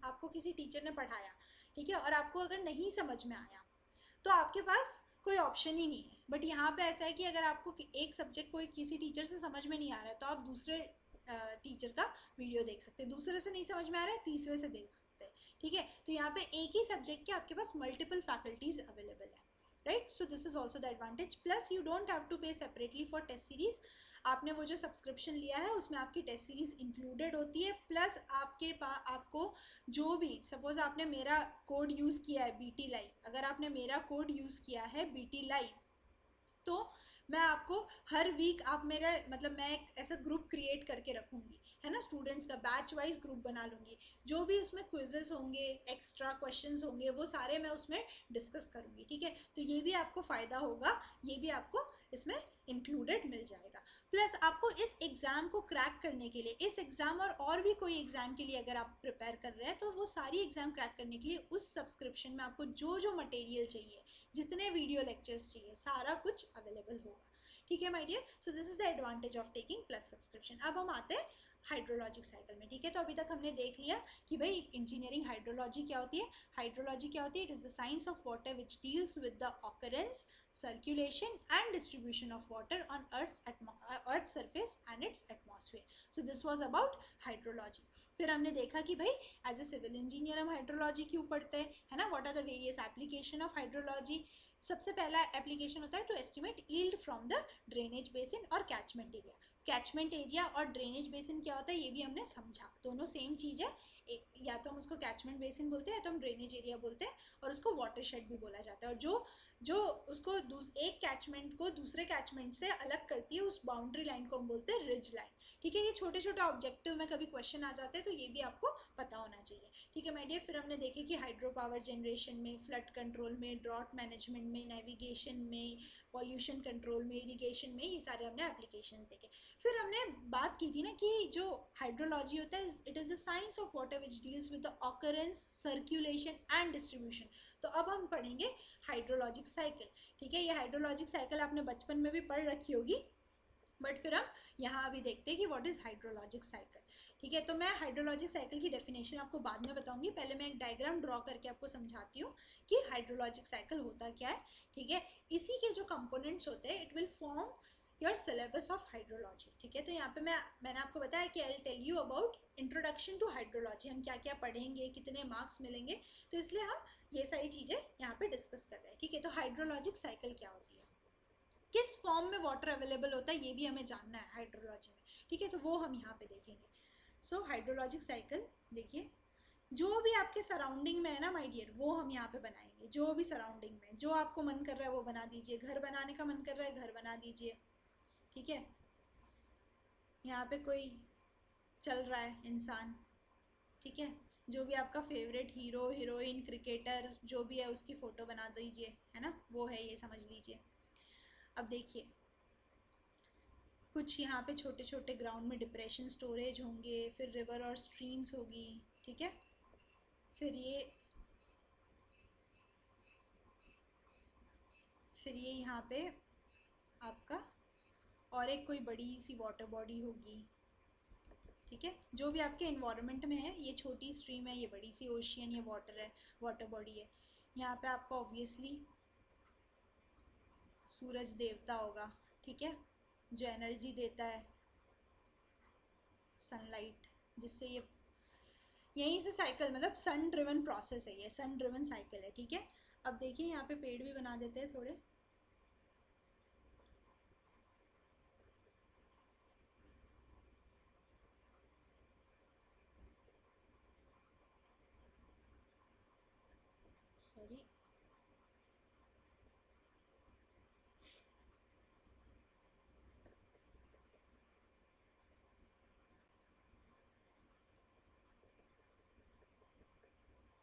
आपको किसी टीचर ने पढ़ाया, ठीक है, और आपको अगर नहीं समझ में आया तो आपके पास कोई ऑप्शन ही नहीं है, बट यहाँ पे ऐसा है कि अगर आपको एक सब्जेक्ट कोई किसी टीचर से समझ में नहीं आ रहा है तो आप दूसरे टीचर का वीडियो देख सकते हैं, दूसरे से नहीं समझ में आ रहा है तीसरे से देख सकते हैं, ठीक है। तो यहाँ पे एक ही सब्जेक्ट के आपके पास मल्टीपल फैकल्टीज अवेलेबल है, right. So this is also the advantage, plus you don't have to pay separately for test series. आपने वो जो सब्सक्रिप्शन लिया है उसमें आपकी टेस्ट सीरीज इंक्लूडेड होती है, प्लस आपके पास आपको जो भी, सपोज आपने मेरा कोड यूज़ किया है बीटी लाइव, अगर आपने मेरा कोड यूज़ किया है बीटी लाइव तो मैं आपको हर वीक, आप मेरा मतलब मैं एक ऐसा ग्रुप क्रिएट करके रखूँगी, है ना, स्टूडेंट्स का बैच वाइज ग्रुप बना लूँगी, जो भी उसमें क्विजेस होंगे, एक्स्ट्रा क्वेश्चंस होंगे, वो सारे मैं उसमें डिस्कस करूँगी, ठीक है। तो ये भी आपको फ़ायदा होगा, ये भी आपको इसमें इंक्लूडेड मिल जाएगा। प्लस आपको इस एग्ज़ाम को क्रैक करने के लिए, इस एग्ज़ाम और भी कोई एग्ज़ाम के लिए अगर आप प्रिपेयर कर रहे हैं तो वो सारी एग्ज़ाम क्रैक करने के लिए उस सब्सक्रिप्शन में आपको जो जो मटेरियल चाहिए, जितने वीडियो लेक्चर्स चाहिए, सारा कुछ अवेलेबल होगा, ठीक है my dear. So this is the advantage of taking plus subscription. अब हम आते हैं हाइड्रोलॉजिक साइकिल में, ठीक है। तो अभी तक हमने देख लिया कि भाई इंजीनियरिंग हाइड्रोलॉजी क्या होती है। हाइड्रोलॉजी क्या होती है? It is the science of water which deals with the occurrence, circulation and distribution of water on earth's surface and its atmosphere. So this was about hydrology. फिर हमने देखा कि भाई एज ए सिविल इंजीनियर हम hydrology क्यों पढ़ते हैं, है ना, what are the various application of hydrology. सबसे पहला एप्लीकेशन होता है to estimate yield from the drainage basin और कैचमेंट एरिया। कैचमेंट एरिया और ड्रेनेज बेसिन क्या होता है ये भी हमने समझा, दोनों सेम चीज़ है, या तो हम उसको कैचमेंट बेसिन बोलते हैं या तो हम ड्रेनेज एरिया बोलते हैं, और उसको वाटरशेड भी बोला जाता है। और जो जो उसको एक कैचमेंट को दूसरे कैचमेंट से अलग करती है, उस बाउंड्री लाइन को हम बोलते हैं रिज लाइन। ठीक है, ये छोटे छोटे ऑब्जेक्टिव में कभी क्वेश्चन आ जाते हैं, तो ये भी आपको पता होना चाहिए। ठीक है माय डियर, फिर हमने देखे कि हाइड्रो पावर जनरेशन में, फ्लड कंट्रोल में, ड्रॉट मैनेजमेंट में, नेविगेशन में, पॉल्यूशन कंट्रोल में, इरिगेशन में, ये सारे हमने एप्लीकेशंस देखे। फिर हमने बात की थी ना कि जो हाइड्रोलॉजी होता है, it is the science of water which deals with the occurrence, circulation and distribution. तो अब हम पढ़ेंगे हाइड्रोलॉजिक साइकिल। ठीक है, ये हाइड्रोलॉजिक साइकिल आपने बचपन में भी पढ़ रखी होगी, बट फिर हम यहाँ अभी देखते हैं कि व्हाट इज हाइड्रोलॉजिक साइकिल। ठीक है, तो मैं हाइड्रोलॉजिक साइकिल की डेफिनेशन आपको बाद में बताऊंगी, पहले मैं एक डायग्राम ड्रॉ करके आपको समझाती हूँ कि हाइड्रोलॉजिक साइकिल होता क्या है। ठीक है, इसी के जो कंपोनेंट्स होते हैं, it will form your syllabus of hydrology. ठीक है, तो यहाँ पे मैंने आपको बताया कि I tell you about introduction to hydrology, हम क्या क्या पढ़ेंगे, कितने मार्क्स मिलेंगे, तो इसलिए हम ये सारी चीज़ें यहाँ पे डिस्कस कर रहे हैं। ठीक है, तो हाइड्रोलॉजिक साइकिल क्या होती है, किस फॉर्म में वाटर अवेलेबल होता है, ये भी हमें जानना है हाइड्रोलॉजी में। ठीक है, तो वो हम यहाँ पे देखेंगे। सो हाइड्रोलॉजिक साइकिल देखिए, जो भी आपके सराउंडिंग में है ना माय डियर, वो हम यहाँ पे बनाएंगे। जो भी सराउंडिंग में, जो आपको मन कर रहा है वो बना दीजिए, घर बनाने का मन कर रहा है घर बना दीजिए। ठीक है, यहाँ पे कोई चल रहा है इंसान, ठीक है, जो भी आपका फेवरेट हीरो, हीरोइन, क्रिकेटर जो भी है, उसकी फ़ोटो बना दीजिए, है ना, वो है ये, समझ लीजिए। अब देखिए, कुछ यहाँ पे छोटे छोटे ग्राउंड में डिप्रेशन स्टोरेज होंगे, फिर रिवर और स्ट्रीम्स होगी। ठीक है, फिर ये यहाँ पे आपका और एक कोई बड़ी सी वाटर बॉडी होगी। ठीक है, जो भी आपके इन्वायरमेंट में है, ये छोटी स्ट्रीम है, ये बड़ी सी ओशियन, ये वाटर है, वाटर बॉडी है। यहाँ पे आपका ऑब्वियसली सूरज देवता होगा। ठीक है, जो एनर्जी देता है, सनलाइट, जिससे ये यहीं से साइकिल, मतलब सन ड्रिवन प्रोसेस है, ये सन ड्रिवन साइकिल है। ठीक है, अब देखिए यहाँ पे पेड़ भी बना देते हैं थोड़े। सॉरी,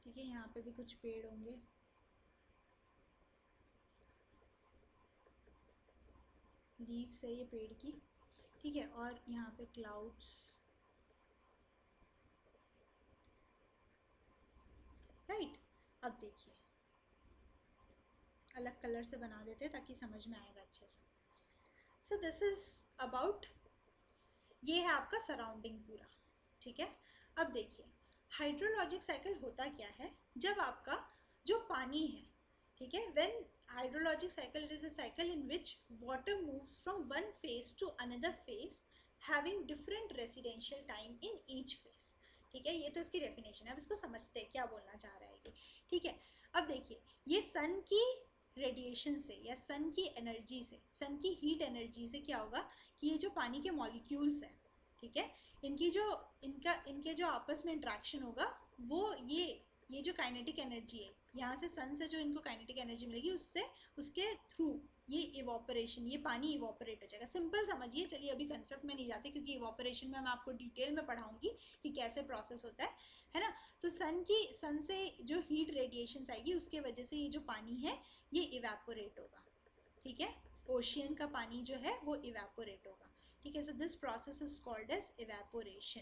ठीक है, यहाँ पे भी कुछ पेड़ होंगे। लीव्स है ये पेड़ की। ठीक है, और यहाँ पे क्लाउड्स, राइट। अब देखिए, अलग कलर से बना देते हैं ताकि समझ में आएगा अच्छे से। सो दिस इज अबाउट, ये है आपका सराउंडिंग पूरा। ठीक है, अब देखिए हाइड्रोलॉजिक साइकिल होता क्या है, जब आपका जो पानी है, ठीक है, when hydrologic cycle is a cycle in which water moves from one phase to another phase having different residential time in each phase. ठीक है, ये तो इसकी डेफिनेशन है, अब इसको समझते हैं क्या बोलना चाह रहा है ये। ठीक है, अब देखिए, ये सन की रेडिएशन से या सन की एनर्जी से, सन की हीट एनर्जी से क्या होगा कि ये जो पानी के मॉलिक्यूल्स हैं, ठीक है, इनके जो आपस में इंट्रैक्शन होगा, वो ये जो काइनेटिक एनर्जी है, यहाँ से सन से जो इनको काइनेटिक एनर्जी मिलेगी, उससे उसके थ्रू ये इवोपरेशन, ये पानी इवोपरेट हो जाएगा। सिंपल समझिए, चलिए अभी कंसेप्ट में नहीं जाते, क्योंकि इवोपरेशन में मैं आपको डिटेल में पढ़ाऊंगी कि कैसे प्रोसेस होता है ना। तो सन से जो हीट रेडिएशन आएगी, उसके वजह से ये जो पानी है ये इवेपोरेट होगा। ठीक है, ओशियन का पानी जो है वो इवेपोरेट होगा। ठीक है, so this process is called as evaporation.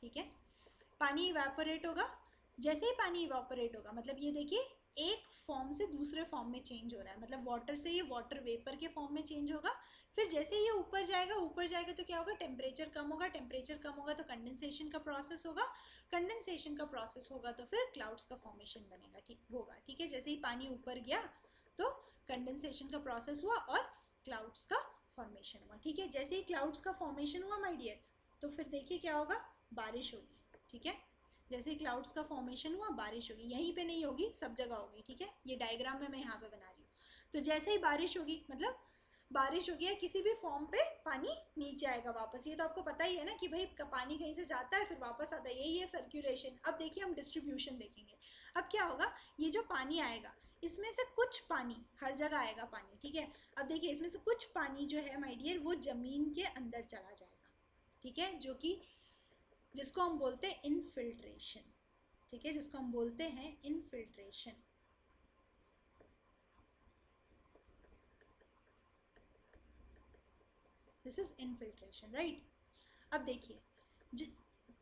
ठीक है, पानी इवेपोरेट होगा। जैसे ही पानी इवेपोरेट होगा, मतलब ये देखिए, एक फॉर्म से दूसरे फॉर्म में चेंज हो रहा है, मतलब वाटर से ये वाटर वेपर के फॉर्म में चेंज होगा। फिर जैसे ही ये ऊपर जाएगा तो क्या होगा, टेम्परेचर कम होगा, टेम्परेचर कम होगा तो कंडेंसेशन का प्रोसेस होगा, कंडेंसेशन का प्रोसेस होगा तो फिर क्लाउड्स का फॉर्मेशन बनेगा, ठीक होगा। ठीक है, जैसे ही पानी ऊपर गया तो कंडेंसेशन का प्रोसेस हुआ और क्लाउड्स का फॉर्मेशन हुआ। ठीक है, जैसे ही क्लाउड्स का फॉर्मेशन हुआ माय डियर, तो फिर देखिए क्या होगा, बारिश होगी। ठीक है, जैसे ही क्लाउड्स का फॉर्मेशन हुआ, बारिश होगी। यहीं पे नहीं होगी, सब जगह होगी। ठीक है, ये डायग्राम में मैं यहाँ पे बना रही हूँ। तो जैसे ही बारिश होगी, मतलब बारिश होगी या किसी भी फॉर्म पे पानी नीचे आएगा वापस। ये तो आपको पता ही है ना कि भाई पानी कहीं से जाता है फिर वापस आता है, यही है सर्कुलेशन। अब देखिए हम डिस्ट्रीब्यूशन देखेंगे। अब क्या होगा, ये जो पानी आएगा इसमें से कुछ पानी, हर जगह आएगा पानी, ठीक है। अब देखिए इसमें से कुछ पानी जो है माय डियर वो जमीन के अंदर चला जाएगा, ठीक है, जो कि जिसको हम बोलते हैं इनफिल्ट्रेशन, ठीक है, जिसको हम बोलते हैं infiltration. This is infiltration, right. अब देखिए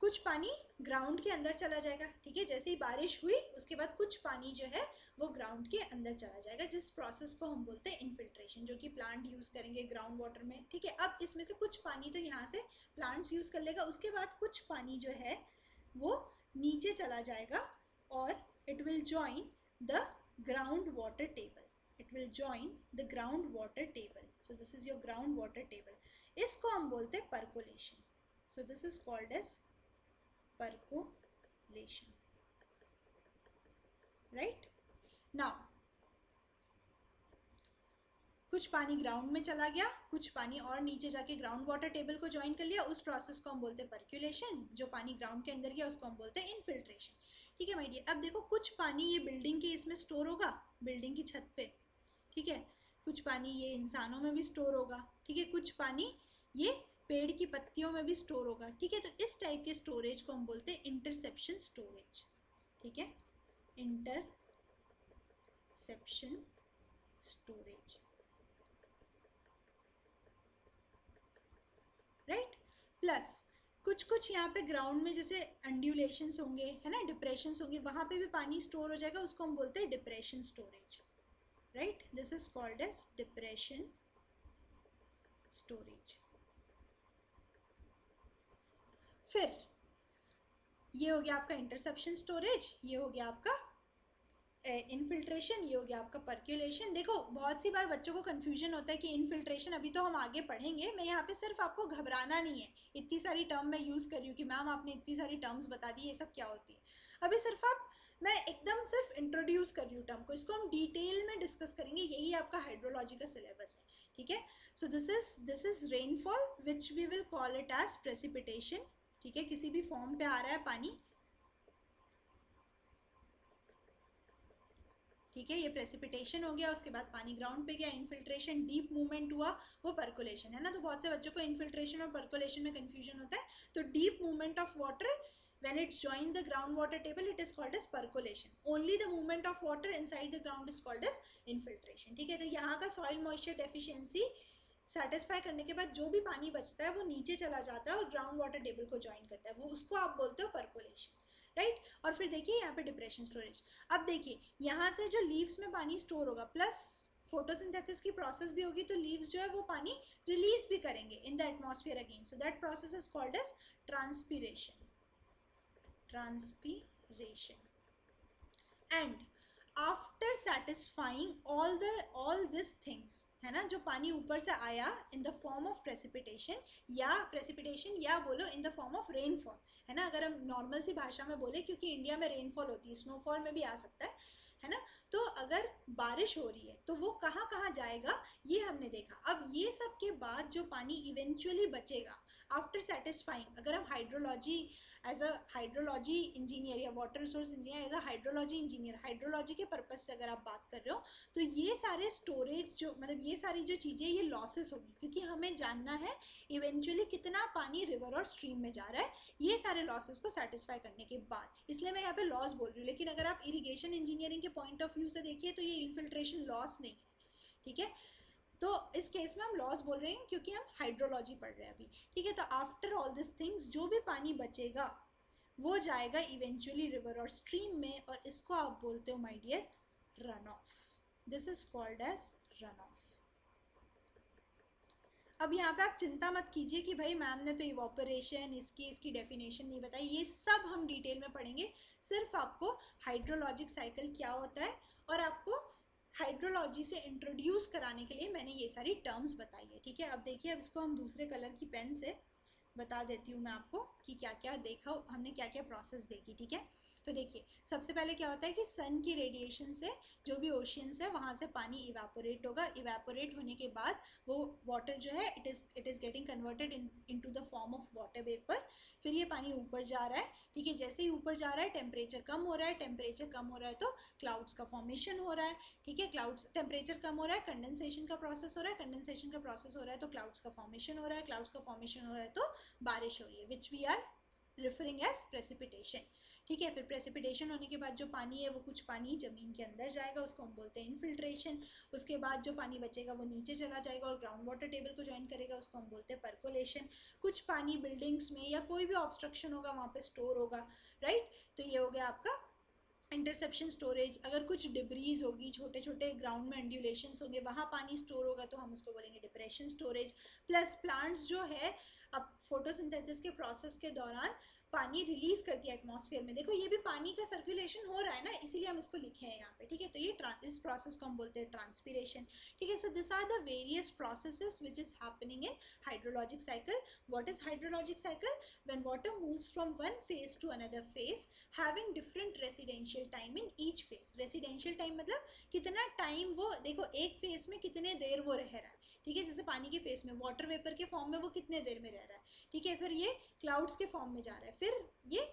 कुछ पानी ग्राउंड के अंदर चला जाएगा, ठीक है, जैसे ही बारिश हुई उसके बाद कुछ पानी जो है वो ग्राउंड के अंदर चला जाएगा, जिस प्रोसेस को हम बोलते हैं इनफिल्ट्रेशन, जो कि प्लांट यूज करेंगे ग्राउंड वाटर में, ठीक है। अब इसमें से कुछ पानी तो यहाँ से प्लांट्स यूज कर लेगा, उसके बाद कुछ पानी जो है वो नीचे चला जाएगा और it will join the ground water table, it will join the groundwater table. So this is your groundwater table. इसको हम बोलते हैं percolation. So this is called as percolation. Right? Now, कुछ पानी ग्राउंड में चला गया, कुछ पानी और नीचे जाके ग्राउंड वाटर टेबल को ज्वाइन कर लिया, उस प्रोसेस को हम बोलते हैं पर्क्यूलेशन। जो पानी ग्राउंड के अंदर गया उसको हम बोलते हैं इनफिल्ट्रेशन, ठीक है माय डियर। अब देखो कुछ पानी ये बिल्डिंग के इसमें स्टोर होगा, बिल्डिंग की छत पे, ठीक है, कुछ पानी ये इंसानों में भी स्टोर होगा, ठीक है, कुछ पानी ये पेड़ की पत्तियों में भी स्टोर होगा, ठीक है। तो इस टाइप के स्टोरेज को हम बोलते हैं इंटरसेप्शन स्टोरेज, ठीक है, इंटरसेप्शन स्टोरेज, राइट। प्लस कुछ कुछ यहाँ पे ग्राउंड में जैसे अंड्यूलेशंस होंगे, है ना, डिप्रेशंस होंगे, वहां पे भी पानी स्टोर हो जाएगा, उसको हम बोलते हैं depression storage, right? This is called as depression storage. फिर ये हो गया आपका इंटरसेप्शन स्टोरेज, ये हो गया आपका इनफिल्ट्रेशन, ये हो गया आपका पर्क्यूलेशन। देखो बहुत सी बार बच्चों को कंफ्यूजन होता है कि इनफिल्ट्रेशन अभी तो हम आगे पढ़ेंगे, मैं यहाँ पे सिर्फ आपको घबराना नहीं है, इतनी सारी टर्म मैं यूज कर रही हूँ कि मैम आपने इतनी सारी टर्म्स बता दी, ये सब क्या होती है। अभी सिर्फ आप, मैं एकदम सिर्फ इंट्रोड्यूस कर रही हूँ टर्म को, इसको हम डिटेल में डिस्कस करेंगे, यही आपका हाइड्रोलॉजी का सिलेबस है, ठीक है। So this is rainfall which we will call it as precipitation, ठीक है, किसी भी फॉर्म पे आ रहा है पानी, ठीक है, ये प्रेसिपिटेशन हो गया, उसके बाद पानी ग्राउंड पे गया, इनफिल्ट्रेशन, डीप मूवमेंट हुआ, वो पर्कुलेशन है ना। तो बहुत से बच्चों को इनफिल्ट्रेशन और पर्कुलेशन में कंफ्यूजन होता है। तो deep movement of water when it's joined the groundwater table it is called as percolation. Only the movement of water inside the ground is called as infiltration, ठीक है। तो यहाँ का सॉइल मॉइस्चर डेफिशिएंसी सेटिस्फाई करने के बाद जो भी पानी बचता है वो नीचे चला जाता है और ग्राउंड वाटर टेबल को ज्वाइन करता है, वो उसको आप बोलते हो पर्कुलेशन, राइट। और फिर देखिए यहाँ पे डिप्रेशन स्टोरेज। अब देखिए यहाँ से जो लीव्स में पानी स्टोर होगा प्लस फोटोसिंथेसिस की प्रोसेस भी होगी, तो लीव्स जो है वो पानी रिलीज भी करेंगे in the atmosphere again, so that process is called as transpiration, transpiration. And after satisfying all these things, है ना, जो पानी ऊपर से आया in the form of precipitation या बोलो in the form of rainfall, है ना, अगर हम नॉर्मल सी भाषा में बोले, क्योंकि इंडिया में रेनफॉल होती है, स्नोफॉल में भी आ सकता है ना। तो अगर बारिश हो रही है तो वो कहाँ कहाँ जाएगा ये हमने देखा। अब ये सब के बाद जो पानी इवेंचुअली बचेगा आफ्टर सेटिस्फाइंग, अगर हम hydrology as a hydrology engineer या water resource engineer as a hydrology engineer, hydrology के पर्पज से अगर आप बात कर रहे हो, तो ये सारे स्टोरेज जो मतलब ये सारी जो चीज़ें ये लॉसेस होगी, क्योंकि हमें जानना है इवेंचुअली कितना पानी रिवर और स्ट्रीम में जा रहा है, ये सारे लॉसेस को सेटिस्फाई करने के बाद, इसलिए मैं यहाँ पे लॉस बोल रही हूँ। लेकिन अगर आप इरिगेशन इंजीनियरिंग के पॉइंट ऑफ व्यू से देखिए तो ये इन्फिल्ट्रेशन लॉस नहीं है, ठीक है। तो इस केस में हम लॉस बोल रहे हैं क्योंकि हम हाइड्रोलॉजी पढ़ रहे हैं अभी, ठीक है। तो आफ्टर ऑल दिस थिंग्स जो भी पानी बचेगा वो जाएगा इवेंचुअली रिवर और स्ट्रीम में, और इसको आप बोलते हो my dear runoff. This is called as runoff. अब यहाँ पे आप चिंता मत कीजिए कि भाई मैम ने तो इवोपरेशन इसकी डेफिनेशन नहीं बताई, ये सब हम डिटेल में पढ़ेंगे। सिर्फ आपको हाइड्रोलॉजिक साइकिल क्या होता है और आपको हाइड्रोलॉजी से इंट्रोड्यूस कराने के लिए मैंने ये सारी टर्म्स बताई है, ठीक है। अब देखिए, अब इसको हम दूसरे कलर की पेन से बता देती हूँ मैं आपको कि क्या क्या देखा हमने, क्या क्या प्रोसेस देखी, ठीक है। तो देखिए सबसे पहले क्या होता है कि सन की रेडिएशन से जो भी ओशियंस है वहाँ से पानी इवेपोरेट होगा, इवेपोरेट होने के बाद वो वाटर जो है it is getting converted into the form of water vapour. फिर ये पानी ऊपर जा रहा है, ठीक है, जैसे ही ऊपर जा रहा है टेम्परेचर कम हो रहा है, टेम्परेचर कम हो रहा है तो क्लाउड्स का फॉर्मेशन हो रहा है, ठीक है, क्लाउड्स टेम्परेचर कम हो रहा है, कंडेंसेशन का प्रोसेस हो रहा है, कंडेंसेशन का प्रोसेस हो रहा है तो क्लाउड्स का फॉर्मेशन हो रहा है, क्लाउड्स का फॉर्मेशन हो रहा है तो बारिश हो रही है, which we are referring as precipitation, ठीक है। फिर प्रेसिपिटेशन होने के बाद जो पानी है वो कुछ पानी ज़मीन के अंदर जाएगा, उसको हम बोलते हैं इनफिल्ट्रेशन। उसके बाद जो पानी बचेगा वो नीचे चला जाएगा और ग्राउंड वाटर टेबल को ज्वाइन करेगा, उसको हम बोलते हैं परकोलेशन। कुछ पानी बिल्डिंग्स में या कोई भी ऑब्स्ट्रक्शन होगा वहाँ पे स्टोर होगा, राइट। तो ये हो गया आपका इंटरसेप्शन स्टोरेज। अगर कुछ डिब्रीज होगी, छोटे छोटे ग्राउंड में एंड्यूलेशंस होंगे, वहाँ पानी स्टोर होगा तो हम उसको बोलेंगे डिप्रेशन स्टोरेज। प्लस प्लांट्स जो है अब फोटोसिंथेसिस के प्रोसेस के दौरान पानी रिलीज करती है एटमॉस्फेयर में, देखो ये भी पानी का सर्कुलेशन हो रहा है ना, इसीलिए हम इसको लिखे हैं यहाँ पे, ठीक है। तो ये इस प्रोसेस को हम बोलते हैं ट्रांसपीरेशन, ठीक है। So this are the various processes which is happening in hydrologic cycle. What is hydrologic cycle? When water moves from one phase to another phase having different residential time in each phase. Residential time मतलब कितना time वो, देखो एक phase में कितने देर वो रह रहा है, ठीक है। जैसे पानी के फेस में वाटर वेपर के फॉर्म में वो कितने देर में रह रहा है, ठीक है। फिर ये क्लाउड्स के फॉर्म में जा रहा है, फिर ये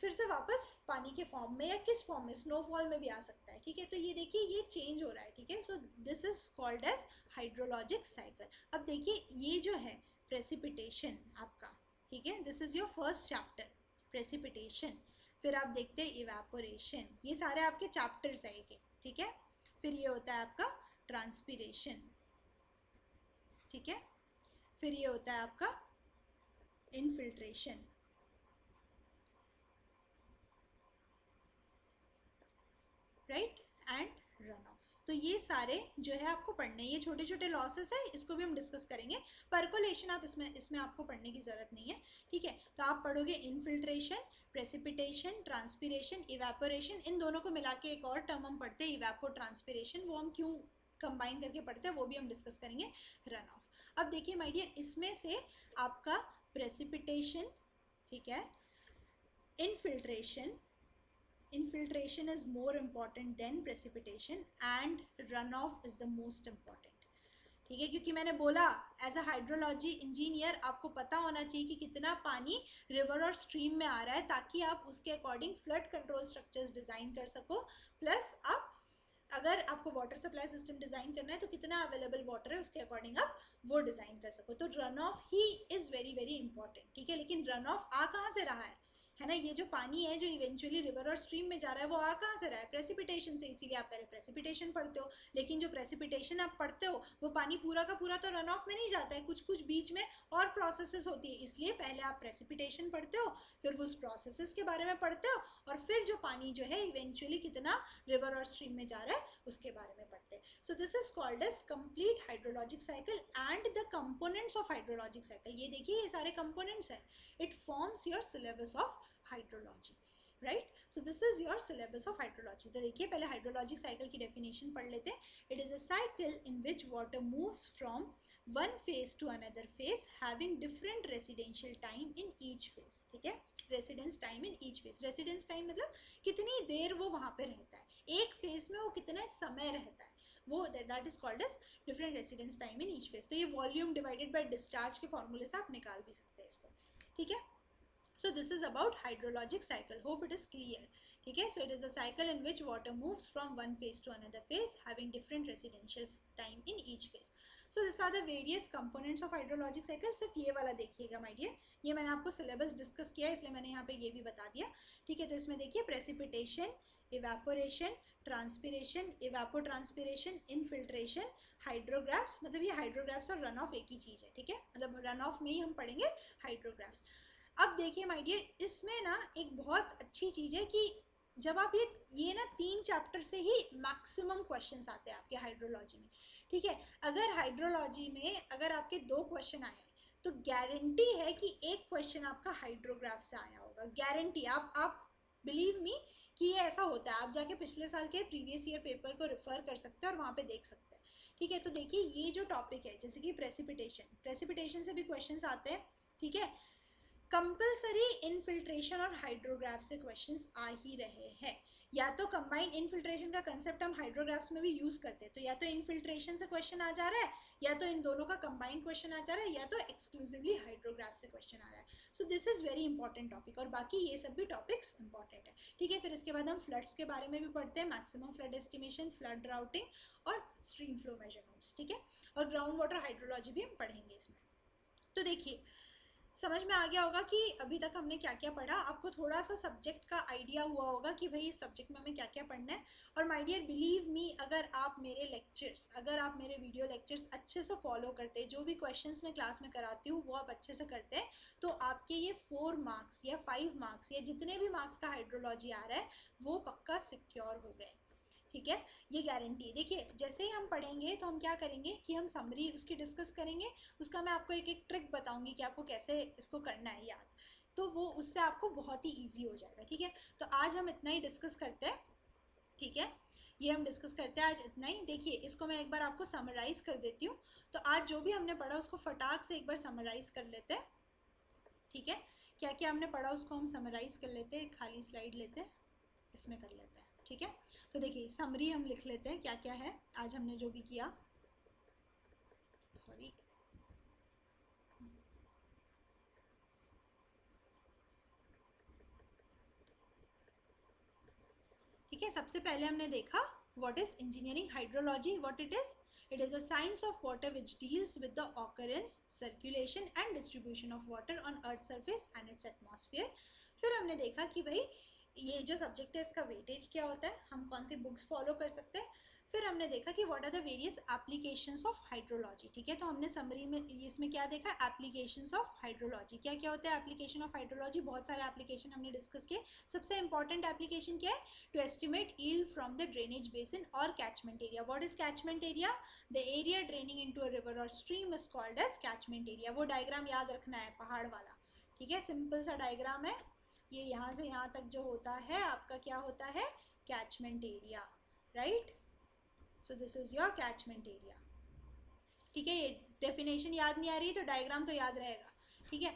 फिर से वापस पानी के फॉर्म में या किस फॉर्म में, स्नोफॉल में भी आ सकता है, ठीक है। तो ये देखिए ये चेंज हो रहा है, ठीक है। So this is called as hydrologic cycle. अब देखिए ये जो है प्रेसिपिटेशन आपका, ठीक है, this is your first chapter precipitation. फिर आप देखते हैं इवेपोरेशन, ये सारे आपके चैप्टर्स है एक, ठीक है। फिर ये होता है आपका ट्रांसपीरेशन, ठीक है। फिर ये होता है आपका infiltration, right, and run of. तो ये सारे जो है आपको पढ़ने, ये छोटे छोटे लॉसेस है, इसको भी हम डिस्कस करेंगे। परकोलेशन आप इसमें आपको पढ़ने की जरूरत नहीं है, ठीक है। तो आप पढ़ोगे इनफिल्ट्रेशन, प्रेसिपिटेशन, ट्रांसपीरेशन, इवेपोरेशन, इन दोनों को मिला के एक और टर्म हम पढ़ते हैं इवेपो ट्रांसपीरेशन, वो हम क्यों कंबाइन करके पढ़ते हैं वो भी हम डिस्कस करेंगे, रन ऑफ। अब देखिए माय डियर, इसमें से आपका प्रेसिपिटेशन, ठीक है, infiltration is more important than precipitation and runoff is the most important, ठीक है। क्योंकि मैंने बोला एज अ हाइड्रोलॉजी इंजीनियर आपको पता होना चाहिए कि कितना पानी रिवर और स्ट्रीम में आ रहा है, ताकि आप उसके according flood control structures design कर सको। प्लस आप अगर आपको वाटर सप्लाई सिस्टम डिजाइन करना है तो कितना अवेलेबल वाटर है उसके अकॉर्डिंग आप वो डिजाइन कर सको। तो run of he is very very important, ठीक है। लेकिन रन ऑफ आ कहाँ से रहा है ना, ये जो पानी है जो इवेंचुअली रिवर और स्ट्रीम में जा रहा है वो आ कहाँ से रहा है, प्रेसिपिटेशन से, इसीलिए आप पहले प्रेसिपिटेशन पढ़ते हो। लेकिन जो प्रेसिपिटेशन आप पढ़ते हो वो पानी पूरा का पूरा तो रन ऑफ में नहीं जाता है, कुछ कुछ बीच में और प्रोसेसेस होती है, इसलिए पहले आप प्रेसिपिटेशन पढ़ते हो, फिर उस प्रोसेसेस के बारे में पढ़ते हो, और फिर जो पानी जो है इवेंचुअली कितना रिवर और स्ट्रीम में जा रहा है उसके बारे में पढ़ते हैं। So this is called as complete hydrologic cycle and the components of hydrologic cycle. ये देखिए ये सारे कंपोनेंट्स हैं, it forms your syllabus of hydrology, right. So this is your syllabus of hydrology. तो देखिए पहले हाइड्रोलॉजिक साइकिल की definition पढ़ लेते हैं। It is a cycle in which water moves from one phase to another phase having different residential time in each phase, ठीक है। Residence time in each phase, residence time मतलब कितनी देर वो वहाँ पे रहता है, एक फेज में वो कितना समय रहता है, वो that is called as different residence time in each phase. तो ये वॉल्यूम डिवाइडेड बाय डिस्चार्ज के फॉर्मूले से आप निकाल भी सकते हैं इसको, ठीक है। So this is about hydrologic cycle. Hope it is clear. ठीक है, so it is a cycle in which water moves from one phase to another phase, having different residential time in each phase. So these are the various components of hydrologic cycle. सिर्फ ये वाला देखिएगा my dear, ये मैंने आपको syllabus discuss किया इसलिए मैंने यहाँ पे ये भी बता दिया, ठीक है। तो इसमें देखिए precipitation, evaporation, transpiration, evapotranspiration, infiltration, hydrographs, मतलब ये hydrographs और runoff एक ही चीज़ है, ठीक है। मतलब runoff में ही हम पढ़ेंगे hydrographs। अब देखिए माय डियर, इसमें ना एक बहुत अच्छी चीज़ है कि जब आप ये ना 3 चैप्टर से ही मैक्सिमम क्वेश्चंस आते हैं आपके हाइड्रोलॉजी में, ठीक है। अगर हाइड्रोलॉजी में अगर आपके 2 क्वेश्चन आए तो गारंटी है कि एक क्वेश्चन आपका हाइड्रोग्राफ से आया होगा, गारंटी। आप बिलीव मी कि ये ऐसा होता है, आप जाके पिछले साल के प्रीवियस ईयर पेपर को रेफर कर सकते हैं और वहाँ पे देख सकते हैं, ठीक है। तो देखिए ये जो टॉपिक है जैसे कि प्रेसिपिटेशन से भी क्वेश्चन आते हैं, ठीक है। कंपलसरी इनफिल्ट्रेशन और हाइड्रोग्राफ से क्वेश्चंस आ ही रहे हैं। या तो कंबाइंड इनफिल्ट्रेशन का कंसेप्ट हम हाइड्रोग्राफ्स में भी यूज करते हैं, तो या तो इनफिल्ट्रेशन से क्वेश्चन आ जा रहा है, या तो इन दोनों का कंबाइंड क्वेश्चन आ जा रहा है, या तो एक्सक्लूसिवली हाइड्रोग्राफ से क्वेश्चन आ रहा है। So this is very important topic, और बाकी ये सब भी टॉपिक्स इंपॉर्टेंट है। ठीक है, फिर इसके बाद हम फ्लड्स के बारे में भी पढ़ते हैं, maximum flood estimation, flood routing और स्ट्रीम फ्लो मेजरमेंट्स। ठीक है, और ग्राउंड वाटर हाइड्रोलॉजी भी हम पढ़ेंगे इसमें। तो देखिए, समझ में आ गया होगा कि अभी तक हमने क्या क्या पढ़ा। आपको थोड़ा सा सब्जेक्ट का आइडिया हुआ होगा कि भाई इस सब्जेक्ट में हमें क्या क्या पढ़ना है। और माय डियर, बिलीव मी, अगर आप मेरे लेक्चर्स, अगर आप मेरे वीडियो लेक्चर्स अच्छे से फॉलो करते हैं, जो भी क्वेश्चंस मैं क्लास में कराती हूँ वो आप अच्छे से करते हैं, तो आपके ये 4 मार्क्स या 5 मार्क्स या जितने भी मार्क्स का हाइड्रोलॉजी आ रहा है वो पक्का सिक्योर हो गए। ठीक है, ये गारंटी। देखिए, जैसे ही हम पढ़ेंगे तो हम क्या करेंगे कि हम समरी उसकी डिस्कस करेंगे। उसका मैं आपको एक एक ट्रिक बताऊंगी कि आपको कैसे इसको करना है याद, तो वो उससे आपको बहुत ही ईजी हो जाएगा। ठीक है, तो आज हम इतना ही डिस्कस करते हैं। ठीक है, ये हम डिस्कस करते हैं आज इतना ही। देखिए, इसको मैं एक बार आपको समराइज कर देती हूँ। तो आज जो भी हमने पढ़ा उसको फटाक से एक बार समराइज कर लेते हैं। ठीक है, क्या क्या हमने पढ़ा उसको हम समराइज कर लेते हैं। खाली स्लाइड लेते हैं, इसमें कर लेते हैं। ठीक है, तो देखिए समरी हम लिख लेते हैं क्या क्या है आज हमने जो भी किया। सॉरी, ठीक है, सबसे पहले हमने देखा what is engineering hydrology. What it is a science of water which deals with the occurrence, circulation and distribution of water on earth surface and it's atmosphere. फिर हमने देखा कि भाई ये जो सब्जेक्ट है इसका वेटेज क्या होता है, हम कौन सी बुक्स फॉलो कर सकते हैं। फिर हमने देखा कि what are the various applications of hydrology. ठीक है, तो हमने समरी में इसमें क्या देखा, एप्लीकेशंस ऑफ हाइड्रोलॉजी। क्या क्या होता है एप्लीकेशन ऑफ हाइड्रोलॉजी, बहुत सारे एप्लीकेशन हमने डिस्कस किए। सबसे इंपॉर्टेंट एप्लीकेशन क्या है, to estimate yield from the drainage basin or catchment area. What is catchment area? The area draining into a river or stream is called as catchment area. वो diagram याद रखना है, पहाड़ वाला। ठीक है, सिंपल सा डायग्राम है ये। यहाँ से यहाँ तक जो होता है आपका क्या होता है, catchment area, right. So this is your catchment area. ठीक है, ये डेफिनेशन याद नहीं आ रही तो डायग्राम तो याद रहेगा। ठीक है,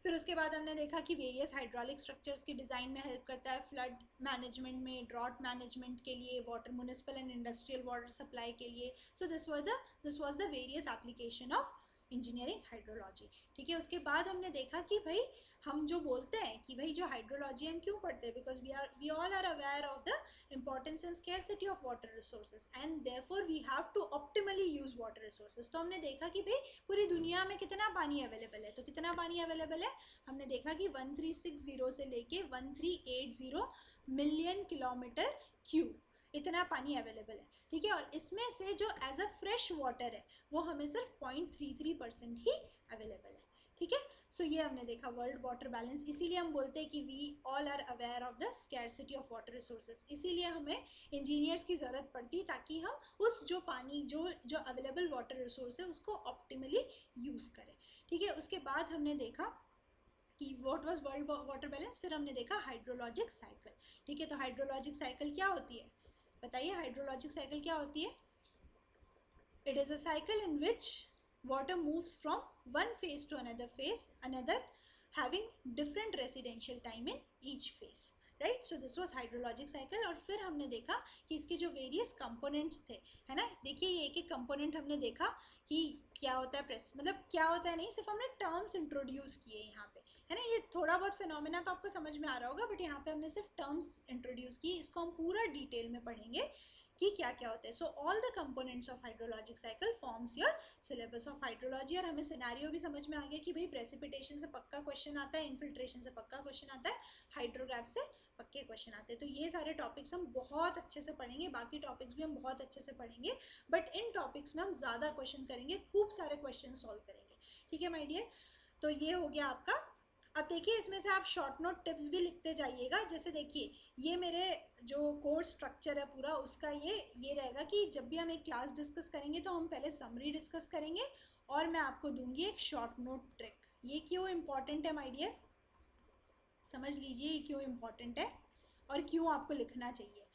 फिर उसके बाद हमने देखा कि वेरियस हाइड्रोलिक स्ट्रक्चर्स की डिज़ाइन में हेल्प करता है, फ्लड मैनेजमेंट में, ड्रॉट मैनेजमेंट के लिए, water municipal and industrial water supply के लिए। सो this was the various application of engineering hydrology. ठीक है, उसके बाद हमने देखा कि भाई हम जो बोलते हैं कि भाई जो हाइड्रोलॉजी हम क्यों पढ़ते हैं, because we all are aware of the importance and scarcity of water resources and therefore we have to optimally use water resources। तो हमने देखा कि भाई पूरी दुनिया में कितना पानी अवेलेबल है, तो कितना पानी अवेलेबल है हमने देखा कि 1360 से लेके 1380 मिलियन किलोमीटर क्यूब इतना पानी अवेलेबल है। ठीक है, और इसमें से जो एज अ फ्रेश वाटर है वो हमें सिर्फ 0.33% ही अवेलेबल है। ठीक है, सो ये हमने देखा वर्ल्ड वाटर बैलेंस। इसीलिए हम बोलते हैं कि we all are aware of the scarcity of water resources. इसीलिए हमें इंजीनियर्स की ज़रूरत पड़ती है ताकि हम उस जो पानी जो अवेलेबल वाटर रिसोर्स है उसको ऑप्टिमली यूज़ करें। ठीक है, उसके बाद हमने देखा कि what was world water balance. फिर हमने देखा हाइड्रोलॉजिक साइकिल। ठीक है, तो हाइड्रोलॉजिक साइकिल क्या होती है, बताइए हाइड्रोलॉजिक साइकिल क्या होती है। It is a cycle in which water moves from one phase to another having different residential time in each phase, right? So this was hydrologic cycle। और फिर हमने देखा कि इसके जो various components थे, है ना। देखिए ये एक एक component हमने देखा कि क्या होता है प्रेस, मतलब क्या होता है नहीं, सिर्फ हमने टर्म्स इंट्रोड्यूस किए यहाँ पे, है ना। ये थोड़ा बहुत फिनोमेना तो आपको समझ में आ रहा होगा, बट यहाँ पे हमने सिर्फ टर्म्स इंट्रोड्यूस किए। इसको हम पूरा डिटेल में पढ़ेंगे कि क्या क्या होता है। So all the components of hydrologic cycle forms your syllabus of hydrology. और हमें सिनेरियो भी समझ में आ गया कि भाई प्रेसिपिटेशन से पक्का क्वेश्चन आता है, इन्फिल्ट्रेशन से पक्का क्वेश्चन आता है, हाइड्रोग्राफ से पक्के क्वेश्चन आते हैं। तो ये सारे टॉपिक्स हम बहुत अच्छे से पढ़ेंगे, बाकी टॉपिक्स भी हम बहुत अच्छे से पढ़ेंगे, बट इन टॉपिक्स में हम ज़्यादा क्वेश्चन करेंगे, खूब सारे क्वेश्चन सॉल्व करेंगे। ठीक है माय डियर, तो ये हो गया आपका। अब देखिए इसमें से आप शॉर्ट नोट टिप्स भी लिखते जाइएगा। जैसे देखिए ये मेरे जो कोर्स स्ट्रक्चर है पूरा उसका ये रहेगा कि जब भी हम एक क्लास डिस्कस करेंगे तो हम पहले समरी डिस्कस करेंगे और मैं आपको दूंगी एक शॉर्ट नोट ट्रिक। ये क्यों इम्पॉर्टेंट है माय डियर, समझ लीजिए ये क्यों इम्पॉर्टेंट है और क्यों आपको लिखना चाहिए।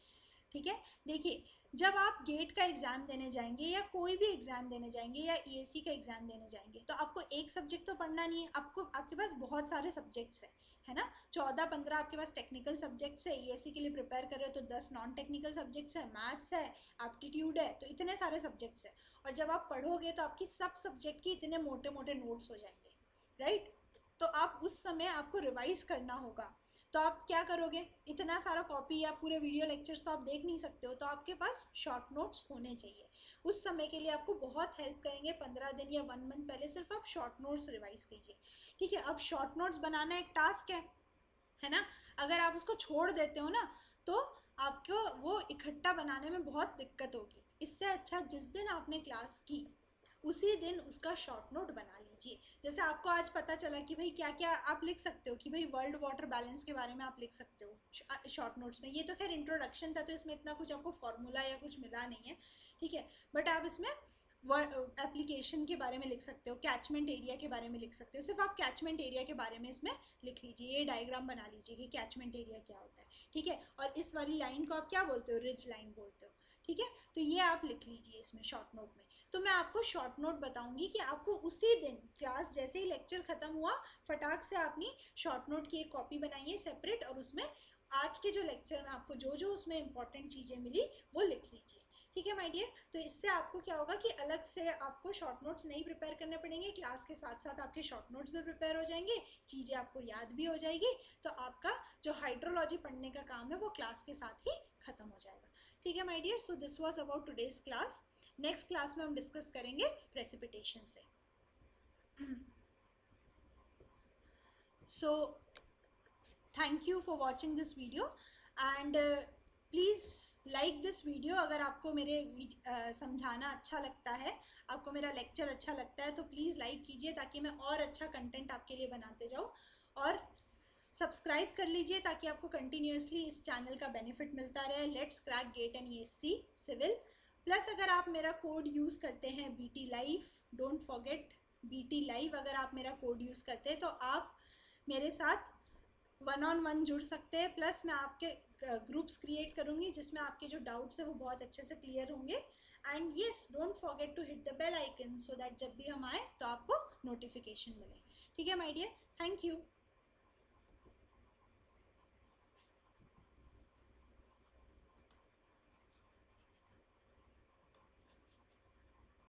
ठीक है, देखिए जब आप गेट का एग्ज़ाम देने जाएंगे या कोई भी एग्ज़ाम देने जाएंगे या ईएससी का एग्ज़ाम देने जाएंगे तो आपको एक सब्जेक्ट तो पढ़ना नहीं है, आपके पास बहुत सारे सब्जेक्ट्स हैं, है ना। 14-15 आपके पास टेक्निकल सब्जेक्ट्स है, ईएससी के लिए प्रिपेयर कर रहे हो तो 10 नॉन टेक्निकल सब्जेक्ट्स है, मैथ्स है, एप्टीट्यूड है, तो इतने सारे सब्जेक्ट्स है। और जब आप पढ़ोगे तो आपकी सब सब्जेक्ट की इतने मोटे मोटे नोट्स हो जाएंगे, राइट। तो आप उस समय आपको रिवाइज करना होगा। तो आप क्या करोगे, इतना सारा कॉपी या पूरे वीडियो लेक्चर्स तो आप देख नहीं सकते हो, तो आपके पास शॉर्ट नोट्स होने चाहिए। उस समय के लिए आपको बहुत हेल्प करेंगे, 15 दिन या 1 मंथ पहले सिर्फ आप शॉर्ट नोट्स रिवाइज कीजिए, ठीक है। अब शॉर्ट नोट्स बनाना एक टास्क है ना। अगर आप उसको छोड़ देते हो ना तो आपको वो इकट्ठा बनाने में बहुत दिक्कत होगी। इससे अच्छा जिस दिन आपने क्लास की उसी दिन उसका शॉर्ट नोट बना लीजिए। जैसे आपको आज पता चला कि भाई क्या क्या आप लिख सकते हो, कि भाई वर्ल्ड वाटर बैलेंस के बारे में आप लिख सकते हो शॉर्ट नोट्स में। ये तो खैर इंट्रोडक्शन था तो इसमें इतना कुछ आपको फॉर्मूला या कुछ मिला नहीं है, ठीक है। बट आप इसमें एप्लीकेशन के बारे में लिख सकते हो, कैचमेंट एरिया के बारे में लिख सकते हो। सिर्फ आप कैचमेंट एरिया के बारे में इसमें लिख लीजिए, ये डायग्राम बना लीजिए कि कैचमेंट एरिया क्या होता है, ठीक है। और इस वाली लाइन को आप क्या बोलते हो, रिज लाइन बोलते हो, ठीक है। तो ये आप लिख लीजिए इसमें शॉर्ट नोट में। तो मैं आपको शॉर्ट नोट बताऊंगी कि आपको उसी दिन क्लास जैसे ही लेक्चर खत्म हुआ फटाक से अपनी शॉर्ट नोट की एक कॉपी बनाइए सेपरेट, और उसमें आज के जो लेक्चर में आपको जो जो उसमें इंपॉर्टेंट चीज़ें मिली वो लिख लीजिए, ठीक है माय डियर। तो इससे आपको क्या होगा कि अलग से आपको शॉर्ट नोट्स नहीं प्रिपेयर करने पड़ेंगे, क्लास के साथ साथ आपके शॉर्ट नोट्स भी प्रिपेयर हो जाएंगे, चीज़ें आपको याद भी हो जाएगी। तो आपका जो हाइड्रोलॉजी पढ़ने का काम है वो क्लास के साथ ही खत्म हो जाएगा, ठीक है my dear. So this was about today's class. Next class में हम डिस्कस करेंगे प्रेसिपिटेशन से। So thank you for watching this video and please like this video. अगर आपको मेरे समझाना अच्छा लगता है, आपको मेरा लेक्चर अच्छा लगता है तो प्लीज़ लाइक कीजिए ताकि मैं और अच्छा कंटेंट आपके लिए बनाते जाऊँ। और सब्सक्राइब कर लीजिए ताकि आपको कंटिन्यूसली इस चैनल का बेनिफिट मिलता रहे, let's crack GATE and ESC civil. Plus अगर आप मेरा कोड यूज़ करते हैं BT live, don't forget BT live, अगर आप मेरा कोड यूज़ करते हैं तो आप मेरे साथ 1-on-1 जुड़ सकते हैं। प्लस मैं आपके ग्रुप्स क्रिएट करूँगी जिसमें आपके जो डाउट्स है वो बहुत अच्छे से क्लियर होंगे। And yes, don't forget to hit the bell icon so that जब भी हम आए तो आपको नोटिफिकेशन मिले, ठीक है माय डियर। Thank you.